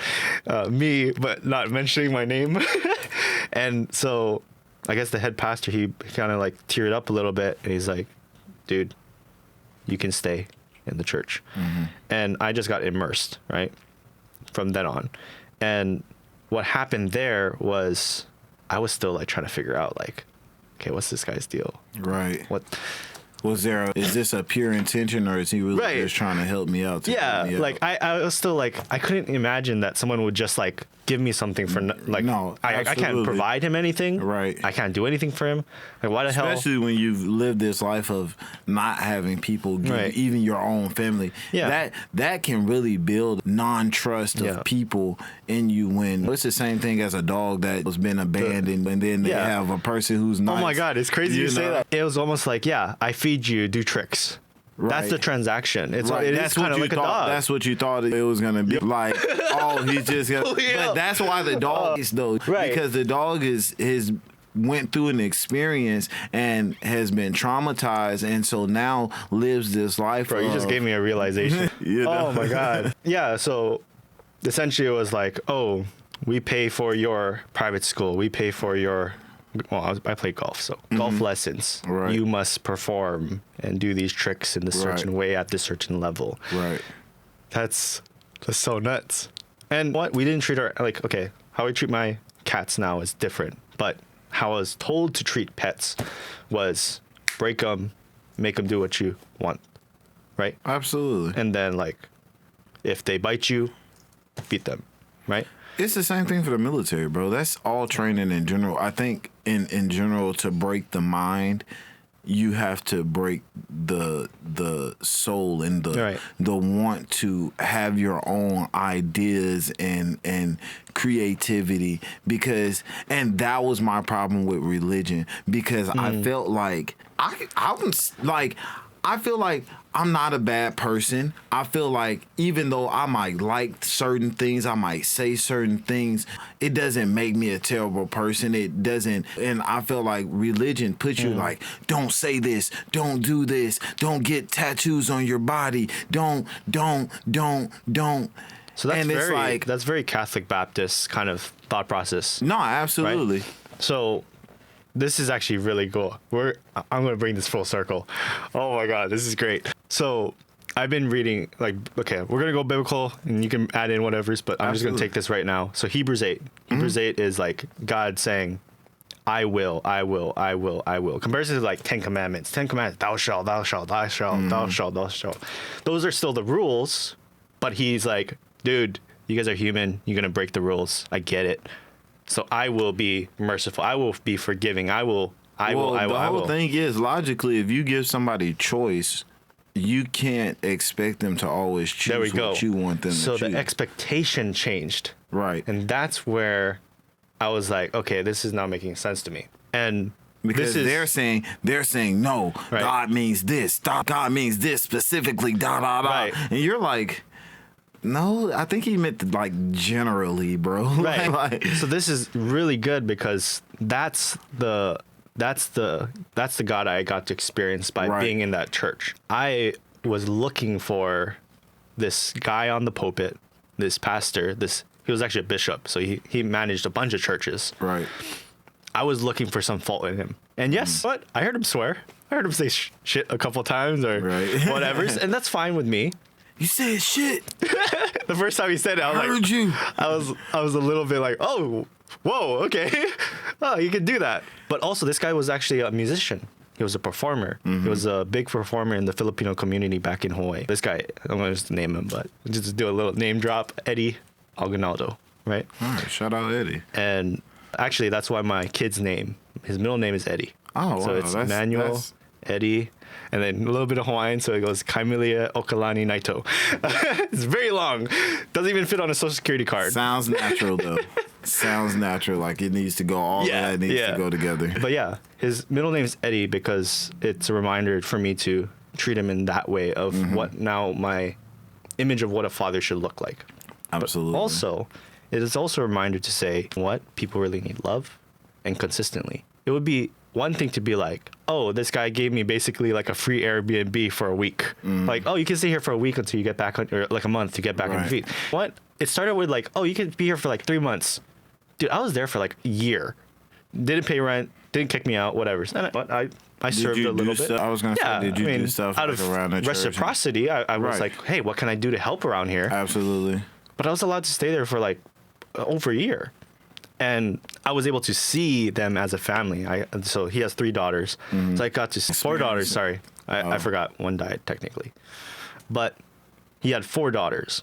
me, but not mentioning my name. And so I guess the head pastor, he kind of like teared up a little bit, and he's like, dude, you can stay in the church. And I just got immersed, right? From then on. And what happened there was I was still like trying to figure out like, okay, what's this guy's deal? Right. What is this a pure intention, or is he really just trying to help me out? Like I was still like, I couldn't imagine that someone would just like give me something for like, no, I can't provide him anything. Right. I can't do anything for him. Like, why the hell? Especially when you've lived this life of not having people give even your own family. Yeah. That can really build non-trust of people in you. When it's the same thing as a dog that has been abandoned, and then they have a person who's nice. Oh my God, it's crazy you say that. It was almost like, I feed you, do tricks. Right. That's the transaction. It is kind of like a dog. That's what you thought it was gonna be. Like, oh, he's just gonna. But that's why the dog is though, because the dog is went through an experience and has been traumatized, and so now lives this life. Bro, you just gave me a realization. Oh my God. Yeah. So essentially, it was like, oh, we pay for your private school. We pay for your. Well, I play golf, so golf lessons. Right. You must perform and do these tricks in this certain way at this certain level. Right. That's so nuts. And what we didn't treat our how we treat my cats now is different, but how I was told to treat pets was break them, make them do what you want, right? Absolutely. And then like, if they bite you, beat them, right? It's the same thing for the military, bro. That's all training in general. I think in general, to break the mind, you have to break the soul and the want to have your own ideas and creativity, and that was my problem with religion, because I felt like I feel like I'm not a bad person. I feel like even though I might like certain things, I might say certain things, it doesn't make me a terrible person. It doesn't. And I feel like religion puts you like, don't say this, don't do this, don't get tattoos on your body, don't. So that's very Catholic Baptist kind of thought process. No, absolutely. Right? So this is actually really cool. I'm going to bring this full circle. Oh my God, this is great. So I've been reading, like, okay, we're going to go biblical and you can add in whatever's, but I'm just going to take this right now. So Hebrews 8. Hebrews 8 is like God saying, I will. Comparison to like 10 Commandments. 10 Commandments, thou shalt, thou shalt, thou shalt, thou shalt, thou shalt. Those are still the rules, but he's like, dude, you guys are human. You're going to break the rules. I get it. So I will be merciful. I will be forgiving. I will. The whole thing is, logically, if you give somebody choice, you can't expect them to always choose what you want them to choose. So the expectation changed. Right. And that's where I was like, okay, this is not making sense to me. And because they're saying no, God means this. God means this specifically, Right. And you're like, no, I think he meant like generally, bro. Right. So this is really good because that's the God I got to experience by being in that church. I was looking for this guy on the pulpit, this pastor, he was actually a bishop, so he managed a bunch of churches. Right. I was looking for some fault in him. And yes, but I heard him swear. I heard him say shit a couple times or whatever, and that's fine with me. You said shit. The first time he said it, I was a little bit like, oh, whoa, okay. Oh, you can do that. But also, this guy was actually a musician. He was a performer. He was a big performer in the Filipino community back in Hawaii. This guy, I'm going to just name him, but just do a little name drop, Eddie Alganaldo, right? All right, shout out Eddie. And actually, that's why my kid's name, his middle name is Eddie. Oh, so it's Manuel, Eddie, and then a little bit of Hawaiian, so it goes Kaimilia Okalani Naito. It's very long. Doesn't even fit on a social security card. Sounds natural, though. Sounds natural, like it needs to go, all that needs to go together. But yeah, his middle name is Eddie because it's a reminder for me to treat him in that way of what now my image of what a father should look like. Absolutely. But also, it is also a reminder to say what people really need: love and consistently. It would be one thing to be like, oh, this guy gave me basically like a free Airbnb for a week. Like, oh, you can stay here for a week until you get back on, or like a month to get back on your feet. What? It started with like, oh, you can be here for like 3 months. Dude, I was there for like a year. Didn't pay rent, didn't kick me out, whatever. And I served a little bit. I was going to say, did you do stuff out like of around the church? Reciprocity, I was like, hey, what can I do to help around here? Absolutely. But I was allowed to stay there for like over a year. And I was able to see them as a family. So he has 3 daughters. So I got to see 4 daughters. Sorry, I forgot, one died technically, but he had 4 daughters,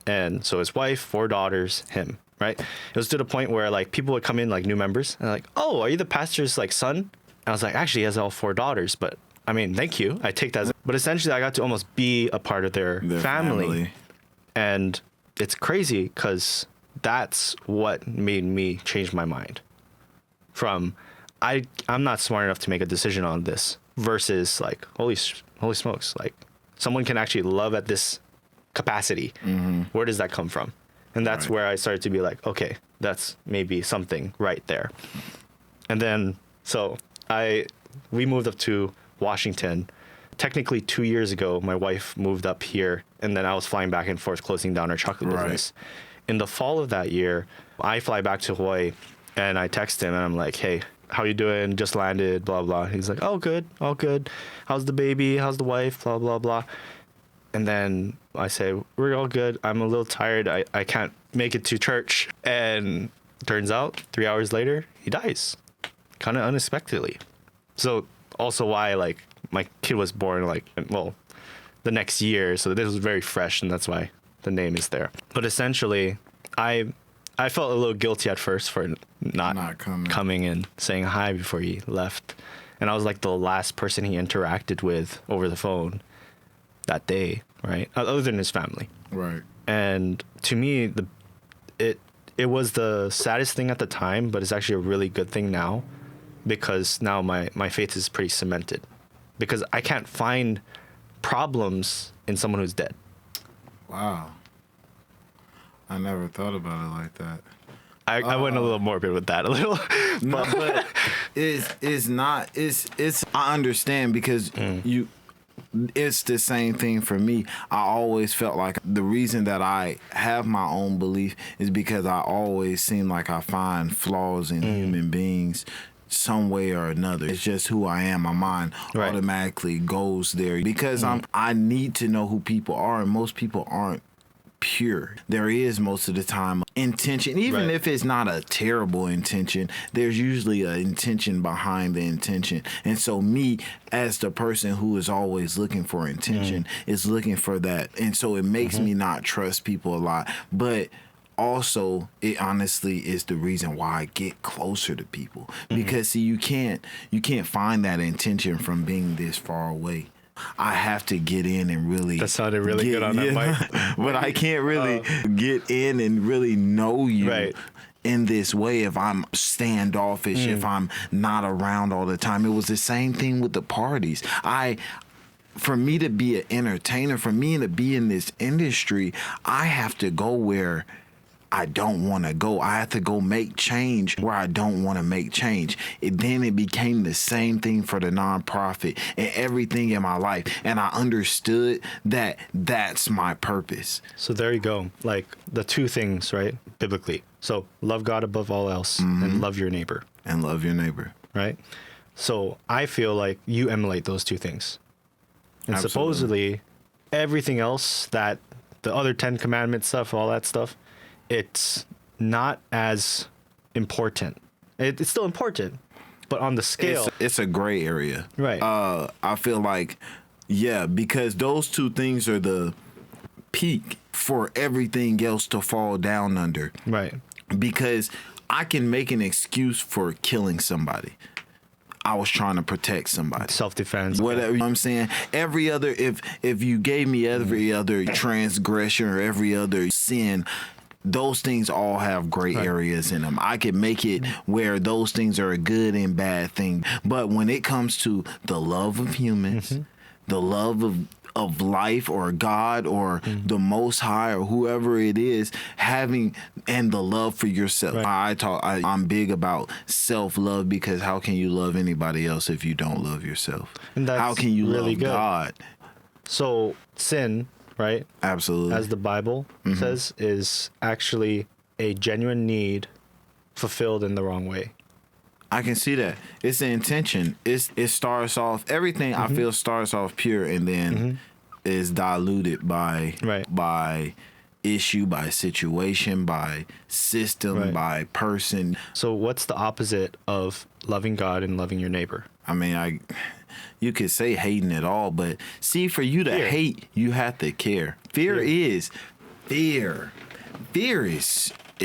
and so his wife, 4 daughters, him. Right. It was to the point where like people would come in, like new members, and like, oh, are you the pastor's like son? And I was like, actually, he has all 4 daughters, but I mean, thank you. I take that as, but essentially, I got to almost be a part of their family, and it's crazy because that's what made me change my mind from I'm not smart enough to make a decision on this versus like holy smokes, like someone can actually love at this capacity. Where does that come from? And that's where I started to be like, okay, that's maybe something right there. And then so we moved up to Washington. Technically 2 years ago, my wife moved up here, and then I was flying back and forth closing down our chocolate business. In the fall of that year, I fly back to Hawaii, and I text him, and I'm like, hey, how you doing? Just landed, blah, blah. He's like, oh, good, all good. How's the baby? How's the wife? Blah, blah, blah. And then I say, we're all good. I'm a little tired. I can't make it to church. And turns out 3 hours later, he dies kind of unexpectedly. So also why like my kid was born like, well, the next year. So this was very fresh, and that's why the name is there. But essentially, I felt a little guilty at first for not coming and saying hi before he left. And I was like the last person he interacted with over the phone that day, right? Other than his family. Right. And to me, it was the saddest thing at the time, but it's actually a really good thing now, because now my faith is pretty cemented, because I can't find problems in someone who's dead. Wow. I never thought about it like that. I went a little morbid with that a little. No, but it's not. I understand, because it's the same thing for me. I always felt like the reason that I have my own belief is because I always seem like I find flaws in human beings some way or another. It's just who I am. My mind automatically goes there, because I need to know who people are, and most people aren't pure. There is most of the time intention, even if it's not a terrible intention, there's usually an intention behind the intention. And so me, as the person who is always looking for intention, is looking for that. And so it makes me not trust people a lot. But also, it honestly is the reason why I get closer to people, because see, you can't find that intention from being this far away. I have to get in and really. That sounded really good on that mic. But I can't really get in and really know you in this way if I'm standoffish, if I'm not around all the time. It was the same thing with the parties. For me to be an entertainer, for me to be in this industry, I have to go where I don't want to go. I have to go make change where I don't want to make change. Then it became the same thing for the nonprofit and everything in my life. And I understood that that's my purpose. So there you go. Like the 2 things, right? Biblically. So love God above all else and love your neighbor. And love your neighbor. Right? So I feel like you emulate those 2 things. And supposedly everything else, that the other 10 commandments stuff, all that stuff, it's not as important. It's still important, but on the scale, it's a gray area. Right. I feel like, because those 2 things are the peak for everything else to fall down under. Right. Because I can make an excuse for killing somebody. I was trying to protect somebody. Self-defense. Whatever, you know what I'm saying? Every other, if you gave me every other transgression or every other sin, those things all have gray areas in them. I can make it where those things are a good and bad thing. But when it comes to the love of humans, the love of life or God or the Most High or whoever it is having, and the love for yourself. Right. I'm big about self-love, because how can you love anybody else if you don't love yourself? And that's how can you really love good. God? So sin, right? Absolutely. As the Bible says, is actually a genuine need fulfilled in the wrong way. I can see that. It's the intention. It starts off, everything I feel starts off pure and then is diluted by issue, by situation, by system, by person. So what's the opposite of loving God and loving your neighbor? I mean, you could say hating it all, but see, for you to hate, you have to care. Fear is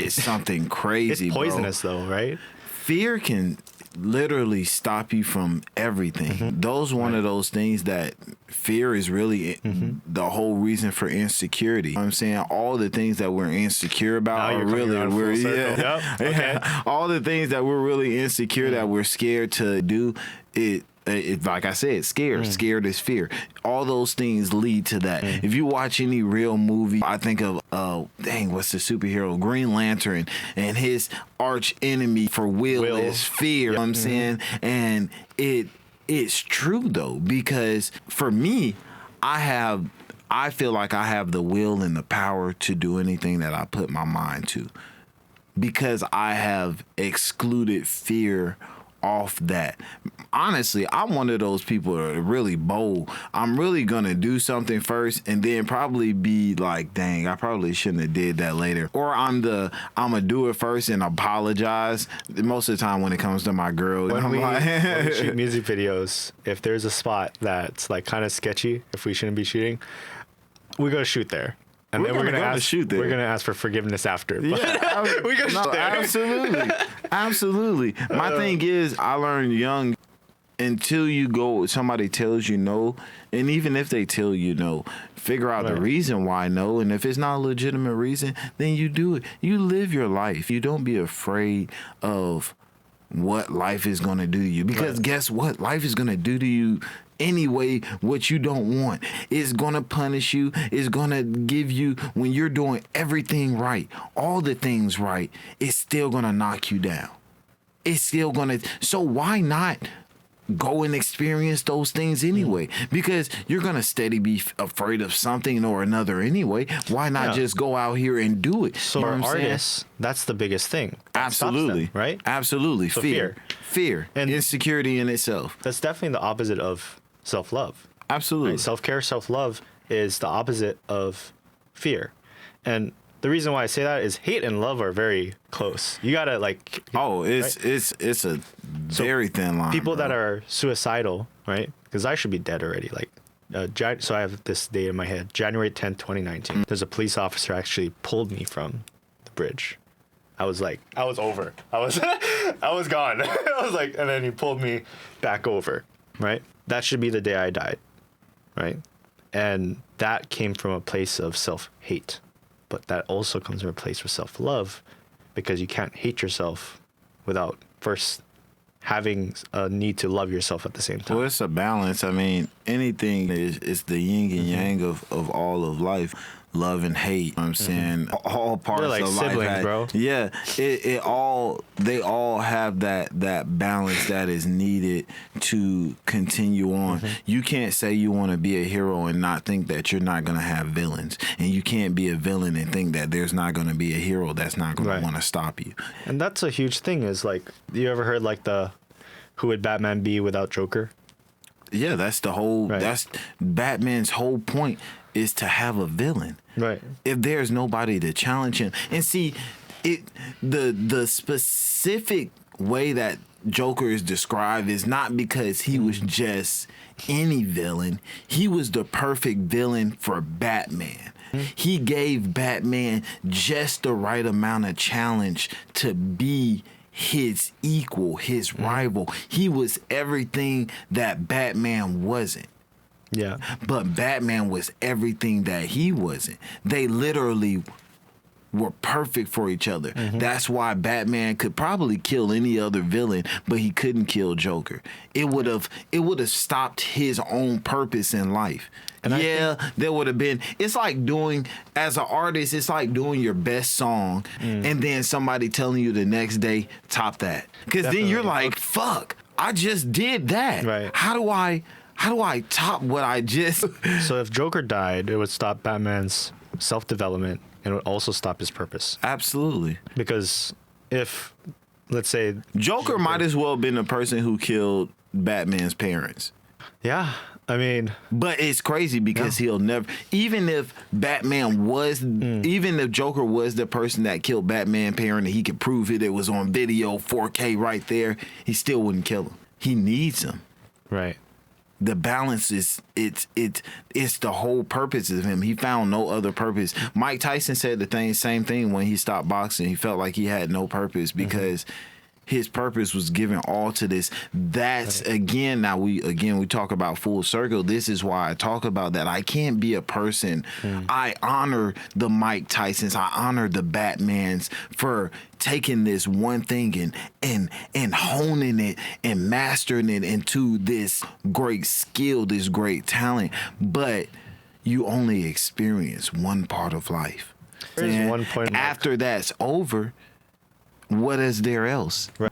something crazy. It's poisonous, though, right? Fear can literally stop you from everything. Those one of those things that fear is really the whole reason for insecurity. You know what I'm saying, all the things that we're insecure about are really all the things that we're really insecure that we're scared to do. It like I said, scared is fear. All those things lead to that. If you watch any real movie, I think of what's the superhero? Green Lantern, and his arch enemy for will is fear. You know what I'm saying? And it's true though, because for me, I feel like I have the will and the power to do anything that I put my mind to, because I have excluded fear off that. Honestly, I'm one of those people that are really bold. I'm really gonna do something first and then probably be like, dang, I probably shouldn't have did that later. Or I'm gonna do it first and apologize. Most of the time when it comes to my girl, when we shoot music videos, if there's a spot that's like kind of sketchy, if we shouldn't be shooting, we go shoot there. And then we're gonna ask for forgiveness after. Yeah, we go shoot there. Absolutely. My thing is, I learned young, until you go, somebody tells you no, and even if they tell you no, figure out the reason why no, and if it's not a legitimate reason, then you do it. You live your life. You don't be afraid of what life is gonna do to you, because guess what? Life is gonna do to you anyway what you don't want. It's gonna punish you. It's gonna give you, when you're doing everything right, all the things right, it's still gonna knock you down. It's still gonna, so why not go and experience those things anyway? Because you're gonna steady be afraid of something or another anyway. Why not just go out here and do it? So for artists, that's the biggest thing. Absolutely. Right? Absolutely. So Fear. And insecurity in itself. That's definitely the opposite of self-love. Absolutely. Right? Self-care, self-love is the opposite of fear. And the reason why I say that is hate and love are very close. You gotta it's a very thin line. People that are suicidal, right? Because I should be dead already. So I have this date in my head, January 10th, 2019. There's a police officer actually pulled me from the bridge. I was over. I was gone. I was like, and then he pulled me back over, right? That should be the day I died, right? And that came from a place of self-hate. But that also comes from a place of self-love, because you can't hate yourself without first having a need to love yourself at the same time. Well, it's a balance. I mean, anything is the yin and yang of all of life. Love and hate. You know what I'm saying, all parts They're like of siblings, life. bro. Yeah, they all have that balance that is needed to continue on. You can't say you want to be a hero and not think that you're not gonna have villains, and you can't be a villain and think that there's not gonna be a hero that's not gonna want to stop you. And that's a huge thing. Is like, you ever heard who would Batman be without Joker? Yeah, that's the whole. That's Batman's whole point, is to have a villain. Right. If there's nobody to challenge him. And see, the specific way that Joker is described is not because he was just any villain. He was the perfect villain for Batman. He gave Batman just the right amount of challenge to be his equal, his rival. He was everything that Batman wasn't. But Batman was everything that he wasn't. They literally were perfect for each other. That's why Batman could probably kill any other villain, but he couldn't kill Joker. It would have stopped his own purpose in life. And there would have been. It's like doing, as an artist, it's like doing your best song, and then somebody telling you the next day, top that. Because then you're like, fuck, I just did that. Right. How do I top what I just? So if Joker died, it would stop Batman's self-development, and it would also stop his purpose. Absolutely. Because if, let's say, Joker might as well have been the person who killed Batman's parents. Yeah, I mean, but it's crazy because he'll never, even if Batman was, even if Joker was the person that killed Batman's parent and he could prove it was on video, 4K right there, he still wouldn't kill him. He needs him. Right. The balance is it's the whole purpose of him. He found no other purpose. Mike Tyson said the same thing when he stopped boxing. He felt like he had no purpose because his purpose was given all to this. That's again, now we talk about full circle. This is why I talk about that. I can't be a person. I honor the Mike Tysons. I honor the Batmans for taking this one thing and honing it and mastering it into this great skill, this great talent. But you only experience one part of life. There's one point after that's over, what is there else? Right.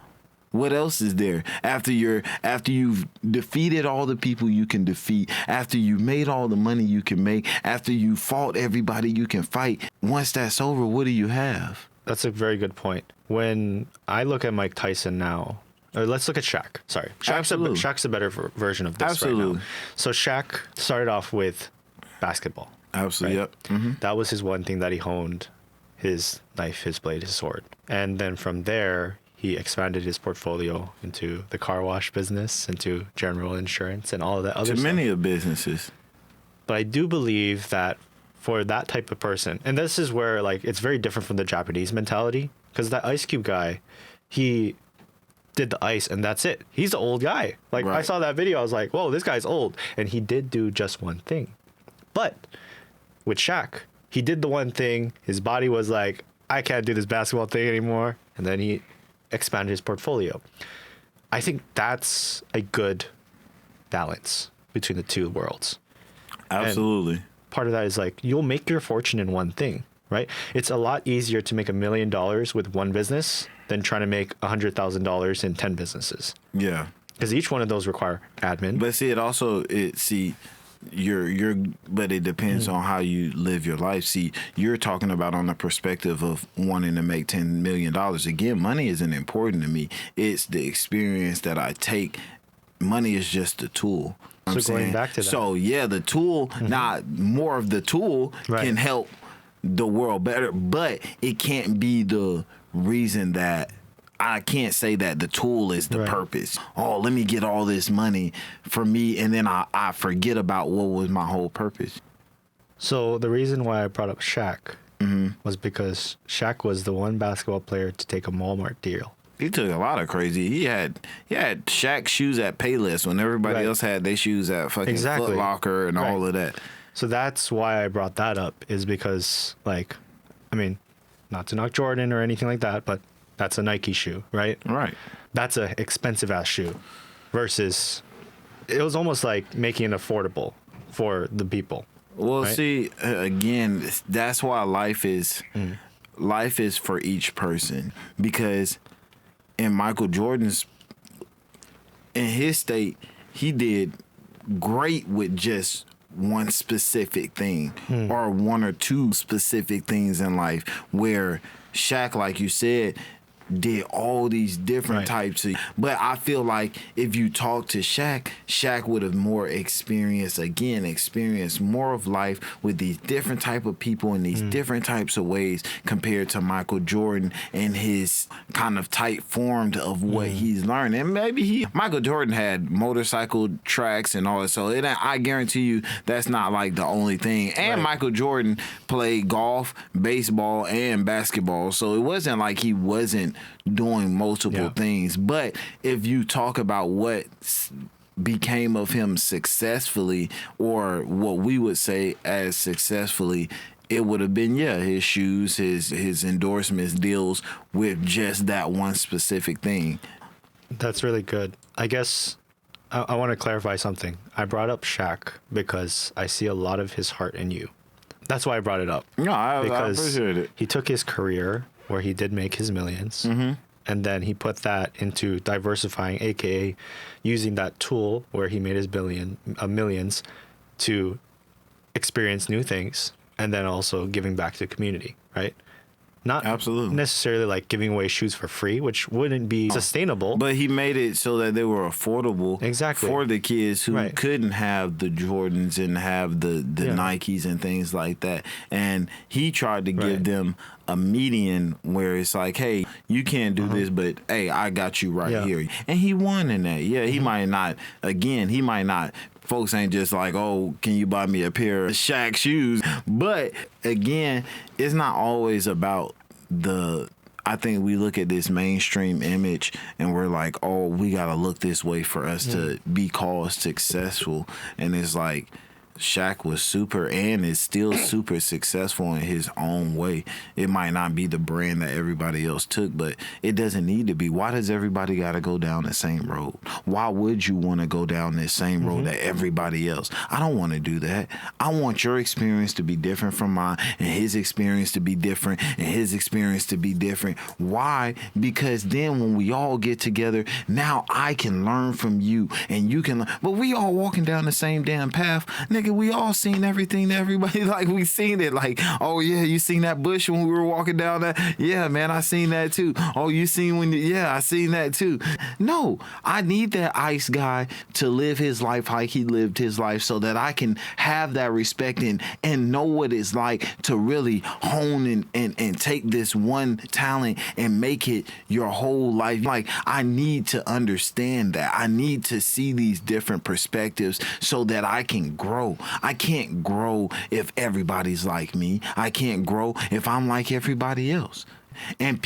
What else is there after you've defeated all the people you can defeat, after you made all the money you can make, after you fought everybody you can fight? Once that's over, what do you have? That's a very good point. When I look at Mike Tyson now, or let's look at Shaq. Sorry, Shaq's a better version of this. Absolutely. Right now. So Shaq started off with basketball. Absolutely. Right? Yep. That was his one thing that he honed. His knife, his blade, his sword. And then from there, he expanded his portfolio into the car wash business, into general insurance, and all of that other stuff. To many of businesses. But I do believe that for that type of person, and this is where like it's very different from the Japanese mentality, because that Ice Cube guy, he did the ice and that's it. He's the old guy. Like I saw that video, I was like, whoa, this guy's old. And he did do just one thing. But with Shaq, he did the one thing. His body was like, I can't do this basketball thing anymore. And then he expanded his portfolio. I think that's a good balance between the two worlds. Absolutely. And part of that is like, you'll make your fortune in one thing, right? It's a lot easier to make $1 million with one business than trying to make $100,000 in 10 businesses. Yeah. Because each one of those require admin. But see, but it depends on how you live your life. See, you're talking about on the perspective of wanting to make $10 million. Again, money isn't important to me. It's the experience that I take. Money is just a tool. So going back to that. So yeah, the tool, not more of the tool can help the world better, but it can't be the reason that I can't say that the tool is the purpose. Oh, let me get all this money for me, and then I forget about what was my whole purpose. So the reason why I brought up Shaq was because Shaq was the one basketball player to take a Walmart deal. He took a lot of crazy. He had Shaq shoes at Payless when everybody else had their shoes at fucking Foot Locker and all of that. So that's why I brought that up, is because, like, I mean, not to knock Jordan or anything like that, but that's a Nike shoe, right? Right. That's an expensive ass shoe versus it was almost like making it affordable for the people. Well, see, again, that's why life is for each person, because in Michael Jordan's, in his state, he did great with just one specific thing or one or two specific things in life, where Shaq, like you said, did all these different types of, but I feel like if you talk to Shaq would have more experienced more of life with these different type of people in these different types of ways compared to Michael Jordan and his kind of tight formed of what he's learned. And maybe Michael Jordan had motorcycle tracks and all that, so I guarantee you that's not like the only thing. And Michael Jordan played golf, baseball, and basketball, so it wasn't like he wasn't doing multiple things. But if you talk about what became of him successfully, or what we would say as successfully, it would have been, his shoes, his endorsements, deals with just that one specific thing. That's really good. I guess I want to clarify something. I brought up Shaq because I see a lot of his heart in you. That's why I brought it up. No, I because appreciate it. he took his career where he did make his millions, and then he put that into diversifying, aka using that tool where he made his millions to experience new things, and then also giving back to the community, right? Not Absolutely. necessarily like giving away shoes for free, which wouldn't be sustainable. But he made it so that they were affordable Exactly. for the kids who Right. couldn't have the Jordans and have the Nikes and things like that. And he tried to give Right. them a median where it's like, hey, you can't do this, but hey, I got you right here. And he won in that. Yeah, he might not, folks ain't just like, oh, can you buy me a pair of Shaq shoes? But again, it's not always about I think we look at this mainstream image and we're like, oh, we got to look this way for us to be called successful. And it's like, Shaq was super and is still super successful in his own way. It might not be the brand that everybody else took, but it doesn't need to be. Why does everybody got to go down the same road? Why would you want to go down the same road that everybody else? I don't want to do that. I want your experience to be different from mine, and his experience to be different, and his experience to be different. Why? Because then when we all get together, now I can learn from you and you can learn. But we all walking down the same damn path. Nigga, we all seen everything that everybody, like, we seen it. Like, oh, yeah, you seen that bush when we were walking down that? Yeah, man, I seen that too. Oh, you seen I seen that too. No, I need that ice guy to live his life like he lived his life so that I can have that respect and know what it's like to really hone and take this one talent and make it your whole life. Like, I need to understand that. I need to see these different perspectives so that I can grow. I can't grow if everybody's like me. I can't grow if I'm like everybody else. And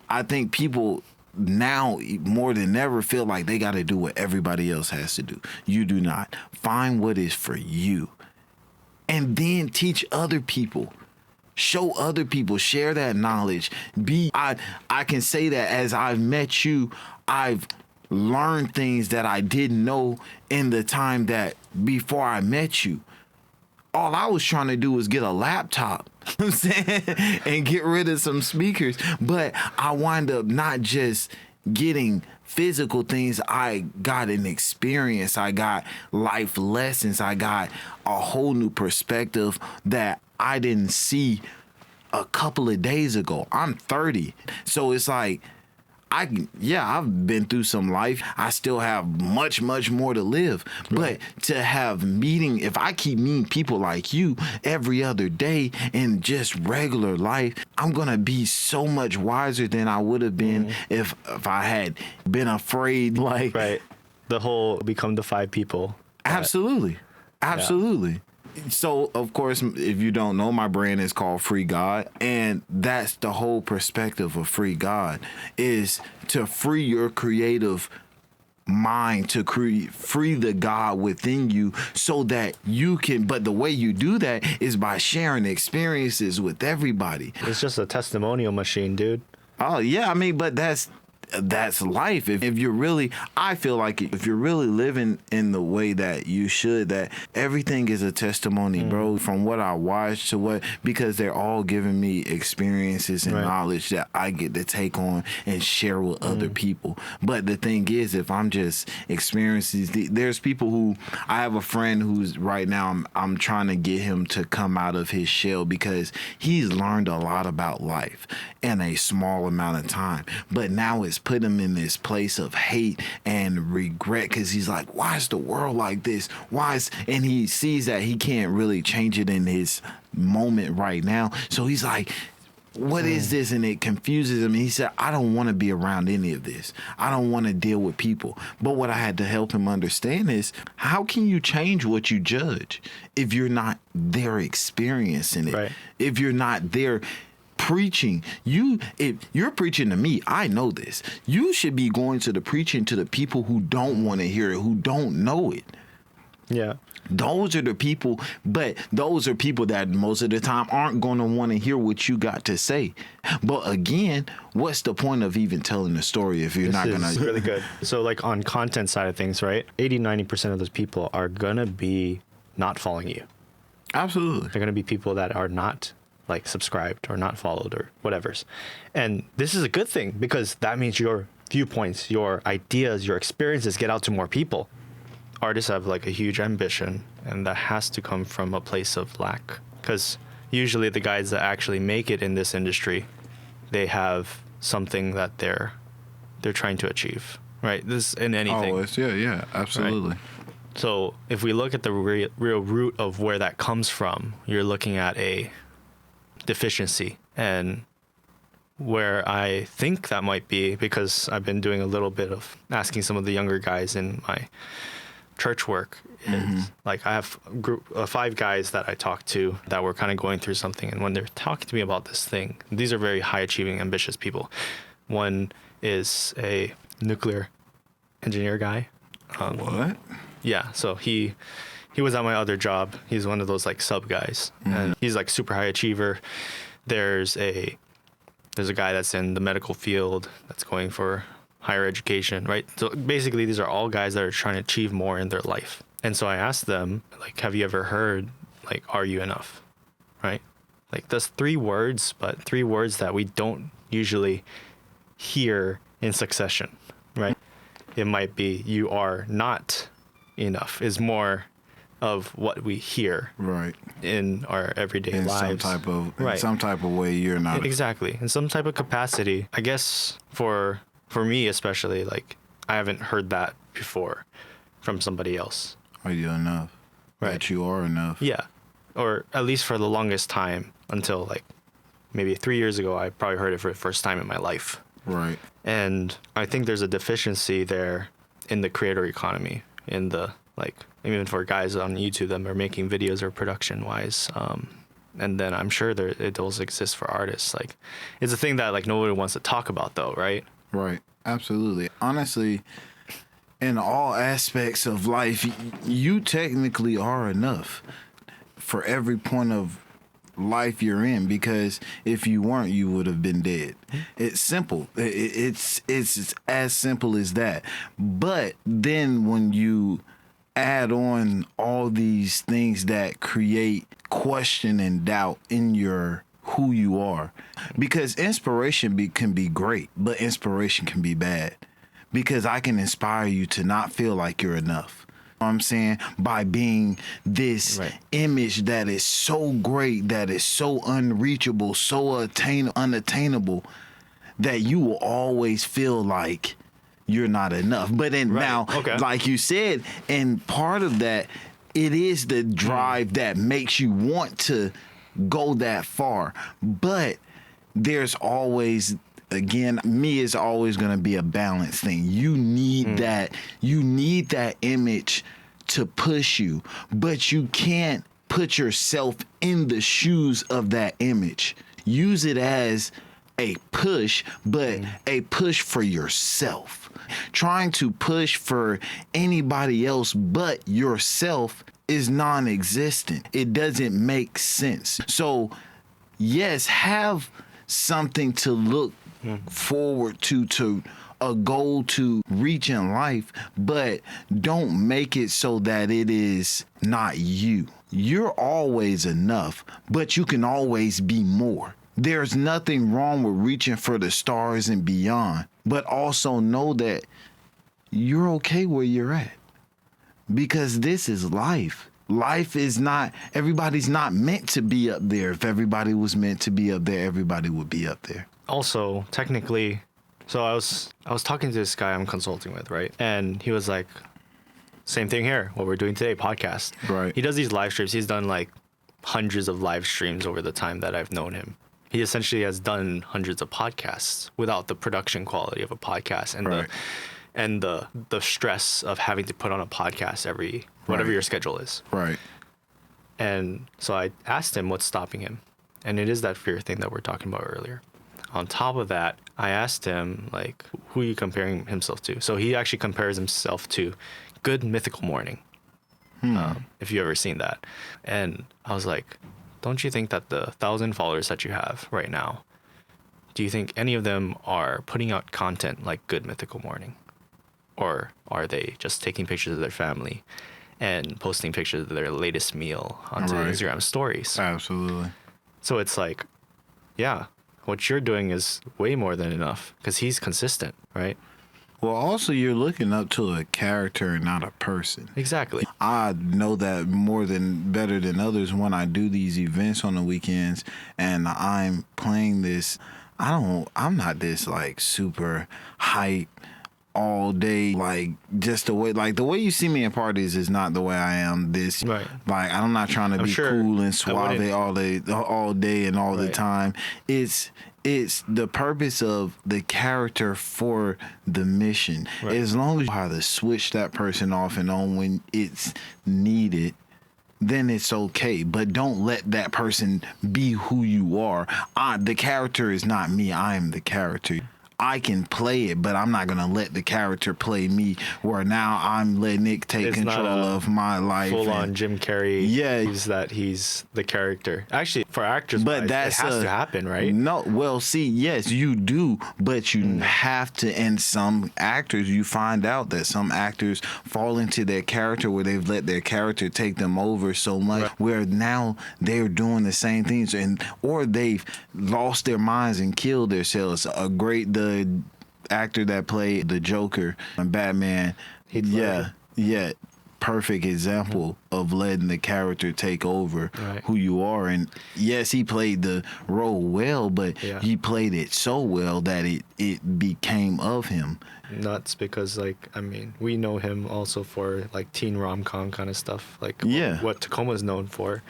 I think people now more than ever feel like they got to do what everybody else has to do. You do not. Find what is for you. And then teach other people. Show other people. Share that knowledge. I can say that as I've met you, I've learned things that I didn't know in the time that before I met you. All I was trying to do was get a laptop, I'm saying, and get rid of some speakers. But I wind up not just getting physical things. I got an experience. I got life lessons. I got a whole new perspective that I didn't see a couple of days ago. I'm 30. So it's like, I've been through some life. I still have much, much more to live. But to have if I keep meeting people like you every other day in just regular life, I'm going to be so much wiser than I would have been if I had been afraid. Like, Right. The whole become the 5 people. Absolutely. Absolutely. So, of course, if you don't know, my brand is called Free God. And that's the whole perspective of Free God, is to free your creative mind, to free the God within you so that you can. But the way you do that is by sharing experiences with everybody. It's just a testimonial machine, dude. Oh, yeah. I mean, but that's life. If you're really, I feel like if you're really living in the way that you should, that everything is a testimony, bro, from what I watch to because they're all giving me experiences and knowledge that I get to take on and share with other people. But the thing is, if I'm just experiencing, there's people who, I have a friend who's right now, I'm trying to get him to come out of his shell because he's learned a lot about life in a small amount of time. But now it's put him in this place of hate and regret because he's like, why is the world like this? And he sees that he can't really change it in his moment right now. So he's like, what is this? And it confuses him. And he said, I don't want to be around any of this. I don't want to deal with people. But what I had to help him understand is, how can you change what you judge if you're there experiencing it? Right. If you're not there preaching, if you're preaching to me, I know this. You should be going to the preaching to the people who don't want to hear it, who don't know it. Yeah. Those are the people, but those are people that most of the time aren't going to want to hear what you got to say. But again, what's the point of even telling the story if you're not going to... really good. So like on content side of things, right? 80-90% of those people are going to be not following you. Absolutely. They're going to be people that are not like subscribed or not followed or whatever's. And this is a good thing because that means your viewpoints, your ideas, your experiences get out to more people. Artists have like a huge ambition, and that has to come from a place of lack, because usually the guys that actually make it in this industry, they have something that they're trying to achieve, right? This in anything. Oh, yeah, absolutely. Right? So if we look at the real root of where that comes from, you're looking at a deficiency. And where I think that might be, because I've been doing a little bit of asking some of the younger guys in my church work, is like I have a group of 5 guys that I talk to that were kind of going through something, and when they're talking to me about this thing, these are very high achieving, ambitious people. One is a nuclear engineer guy. What? Yeah, so he was at my other job. He's one of those like sub guys, and he's like super high achiever. There's a guy that's in the medical field that's going for higher education, right? So basically these are all guys that are trying to achieve more in their life. And so I asked them, like, have you ever heard, like, are you enough? Right? Like, that's 3 words, but 3 words that we don't usually hear in succession, right? It might be you are not enough is more of what we hear right in our everyday in lives. In some type of way you're not. Exactly. In some type of capacity. I guess for me especially, like, I haven't heard that before from somebody else. Are you enough? Right. That you are enough. Yeah. Or at least for the longest time, until like maybe 3 years ago, I probably heard it for the first time in my life. Right. And I think there's a deficiency there in the creator economy, in the, like, even for guys on YouTube that are making videos or production wise. And then I'm sure it does exist for artists. Like, it's a thing that like nobody wants to talk about though, right? Right. Absolutely. Honestly, in all aspects of life, you technically are enough for every point of life you're in, because if you weren't, you would have been dead. It's simple. It's as simple as that. But then when you add on all these things that create question and doubt in your who you are, because inspiration can be great, but inspiration can be bad, because I can inspire you to not feel like you're enough. You know what I'm saying? By being this image that is so great, that is so unreachable, so unattainable, that you will always feel like you're not enough. But then now, like you said, and part of that, it is the drive that makes you want to go that far. But there's always, again, me is always going to be a balance thing. You need that image to push you, but you can't put yourself in the shoes of that image. Use it as a push, but a push for yourself. Trying to push for anybody else but yourself is non-existent. It doesn't make sense. So, yes, have something to look forward to a goal to reach in life, but don't make it so that it is not you. You're always enough, but you can always be more. There's nothing wrong with reaching for the stars and beyond, but also know that you're okay where you're at, because this is life. Life is not, everybody's not meant to be up there. If everybody was meant to be up there, everybody would be up there. Also, technically, so I was talking to this guy I'm consulting with, right? And he was like, same thing here, what we're doing today, podcast. Right. He does these live streams. He's done like hundreds of live streams over the time that I've known him. He essentially has done hundreds of podcasts without the production quality of a podcast and the stress of having to put on a podcast every whatever your schedule is. Right. And so I asked him what's stopping him. And it is that fear thing that we're talking about earlier. On top of that, I asked him, like, who are you comparing himself to? So he actually compares himself to Good Mythical Morning. if you ever seen that. And I was like, don't you think that the 1,000 followers that you have right now, do you think any of them are putting out content like Good Mythical Morning? Or are they just taking pictures of their family and posting pictures of their latest meal onto Instagram stories? Absolutely. So it's like, yeah, what you're doing is way more than enough because he's consistent, right? Well, also, you're looking up to a character and not a person. Exactly. I know that better than others when I do these events on the weekends and I'm playing this. I'm not this like super hype all day, like just the way you see me in parties is not the way I am. This Right. Like I'm not trying to be cool and suave all day and all the time. It's the purpose of the character for the mission. Right. As long as you know how to switch that person off and on when it's needed, then it's okay. But don't let that person be who you are. The character is not me. I am the character. I can play it, but I'm not going to let the character play me where now I'm letting Nick take control of my life. Full on Jim Carrey. Yeah. That he's the character. Actually, for actors, but it has to happen, right? No, well, see, yes, you do, but you have to. And some actors, you find out that some actors fall into their character where they've let their character take them over so much, where now they're doing the same things, or they've lost their minds and killed themselves. The actor that played the Joker and Batman, perfect example of letting the character take over who you are. And yes, he played the role well, but he played it so well that it became of him. Nuts, because we know him also for like teen rom-com kind of stuff, like what Tacoma's known for,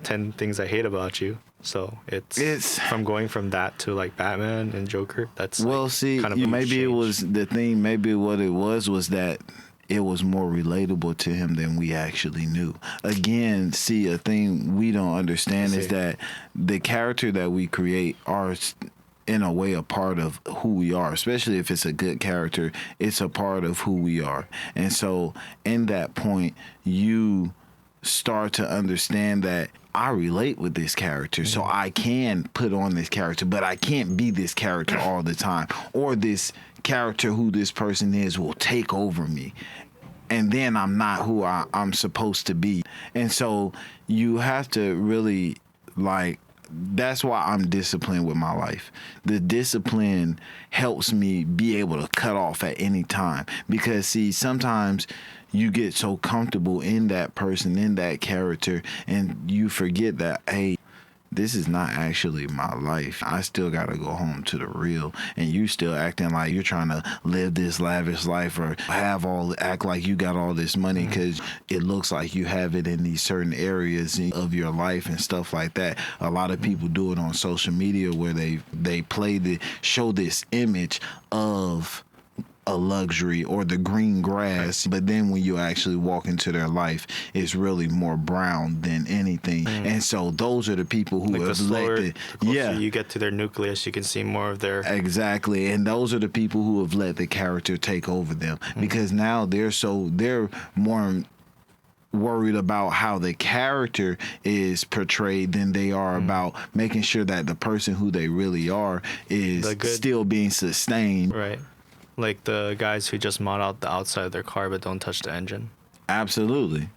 10 Things I Hate About You. So it's from going from that to like Batman and Joker. That's maybe it was the thing. Maybe what it was that it was more relatable to him than we actually knew. Again, a thing we don't understand is that the character that we create are in a way a part of who we are, especially if it's a good character. It's a part of who we are. And so in that point, you start to understand that I relate with this character, so I can put on this character, but I can't be this character all the time, or this character who this person is will take over me, and then I'm not who I'm supposed to be. And so you have to really, that's why I'm disciplined with my life. The discipline helps me be able to cut off at any time, because sometimes you get so comfortable in that person, in that character, and you forget that, hey, this is not actually my life. I still got to go home to the real. And you still acting like you're trying to live this lavish life or act like you got all this money because it looks like you have it in these certain areas of your life and stuff like that. A lot of people do it on social media where they show this image of a luxury or the green grass, but then when you actually walk into their life, it's really more brown than anything. And so those are the people who have the closer you get to their nucleus, you can see more of their and those are the people who have let the character take over them, because now they're more worried about how the character is portrayed than they are about making sure that the person who they really are is still being sustained. Right. Like the guys who just mod out the outside of their car but don't touch the engine. Absolutely.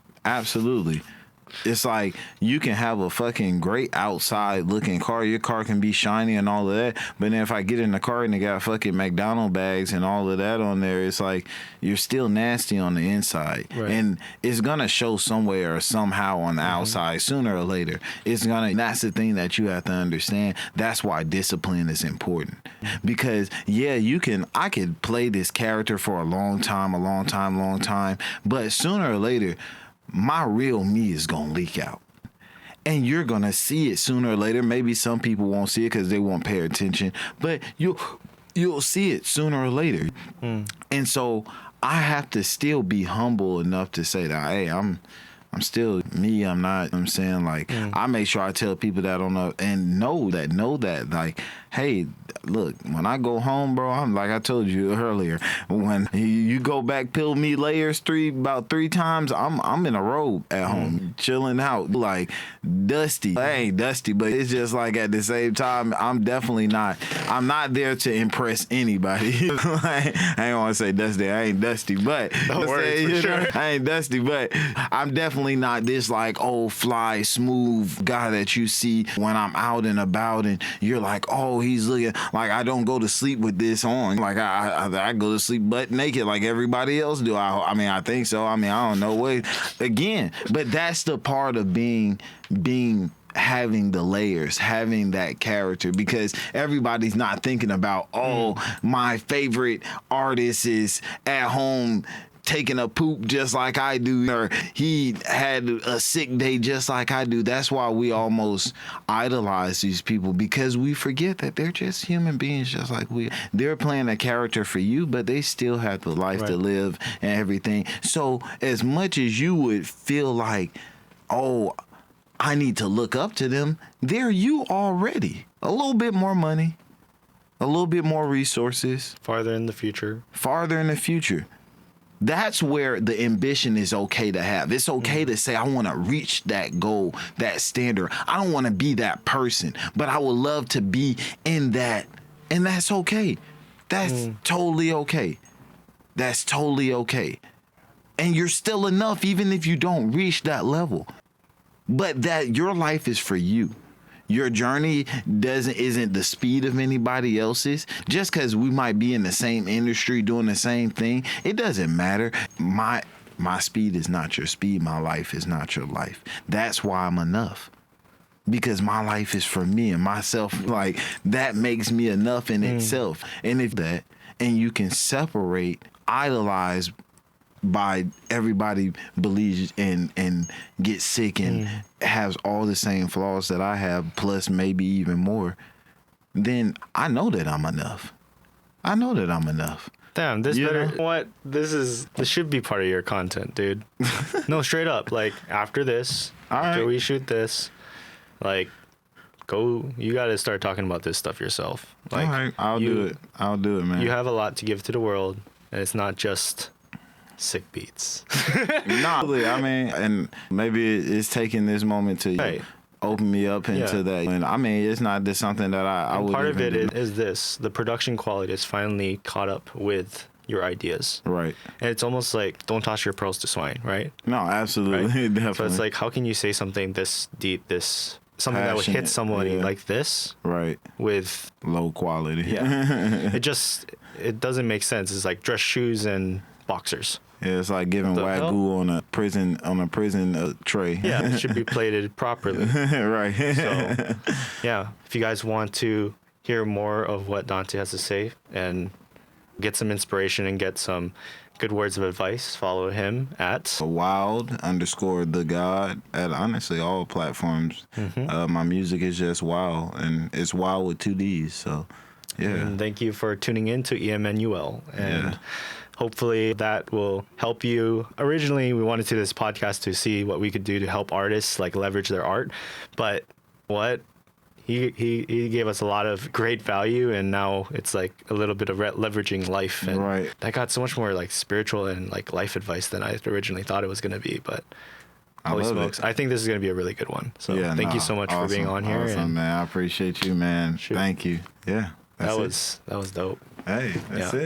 It's like you can have a fucking great outside looking car. Your car can be shiny and all of that. But then if I get in the car and they got fucking McDonald's bags and all of that on there, it's like you're still nasty on the inside. Right. And it's going to show somewhere or somehow on the outside sooner or later. That's the thing that you have to understand. That's why discipline is important. Because I could play this character for a long time. But sooner or later, my real me is going to leak out. And you're going to see it sooner or later. Maybe some people won't see it because they won't pay attention. But you'll see it sooner or later. And so I have to still be humble enough to say that, hey, I'm still me. I'm not, I'm saying, like, I make sure I tell people that and know that, like, hey, look, when I go home, bro, I'm like I told you earlier, when you go back, peel me layers about three times, I'm in a robe at home, chilling out, like dusty. I ain't dusty, but it's just like at the same time, I'm not there to impress anybody. Like, I ain't want to say dusty. I ain't dusty, but I ain't dusty, but I'm definitely not this like old fly smooth guy that you see when I'm out and about and you're like, oh, he's looking like I don't go to sleep with this on. Like I go to sleep butt naked like everybody else do. I mean, I think so. I mean, I don't know. Wait, again, but that's the part of being having the layers, having that character, because everybody's not thinking about, oh, my favorite artist is at home taking a poop just like I do, or he had a sick day just like I do. That's why we almost idolize these people, because we forget that they're just human beings just like we. They're playing a character for you, but they still have the life to live and everything. So as much as you would feel like, oh, I need to look up to them, they're you already. A little bit more money, a little bit more resources. Farther in the future. That's where the ambition is okay to have. It's okay to say, I want to reach that goal, that standard. I don't want to be that person, but I would love to be in that. And that's okay. That's totally okay. That's totally okay. And you're still enough even if you don't reach that level. But that your life is for you. Your journey isn't the speed of anybody else's. Just because we might be in the same industry doing the same thing, it doesn't matter. My speed is not your speed. My life is not your life. That's why I'm enough. Because my life is for me and myself. Like, that makes me enough in itself. And if that, and you can separate, idolize by everybody believes and gets sick and has all the same flaws that I have, plus maybe even more, then I know that I'm enough. Damn, this should be part of your content, dude. No, straight up. Like, after this, after we shoot this, like, you got to start talking about this stuff yourself. Like, all right, I'll do it, man. You have a lot to give to the world, and it's not just sick beats. I mean, and maybe it's taking this moment to open me up into that. And I mean, it's not just something that I would. Part of it is this: the production quality is finally caught up with your ideas. Right. And it's almost like, don't toss your pearls to swine, right? No, absolutely, right? definitely. So it's like, how can you say something this deep, something that would hit someone like this, right, with low quality? Yeah. It doesn't make sense. It's like dress shoes and boxers. Yeah, it's like giving Wagyu on a prison tray. Yeah, it should be plated properly. Right. So, yeah, if you guys want to hear more of what Dante has to say and get some inspiration and get some good words of advice, follow him at wild_the_God at honestly all platforms. My music is just wild, and it's wild with 2 Ds. So, yeah. And thank you for tuning in to EMNUL. And hopefully that will help you. Originally, we wanted to do this podcast to see what we could do to help artists like leverage their art, but he gave us a lot of great value, and now it's like a little bit of leveraging life, and that got so much more like spiritual and like life advice than I originally thought it was going to be. But holy smokes, I think this is going to be a really good one. So thank you so much for being on here. Awesome, man. I appreciate you, man. Thank you. Yeah, that was dope. Hey, that's it.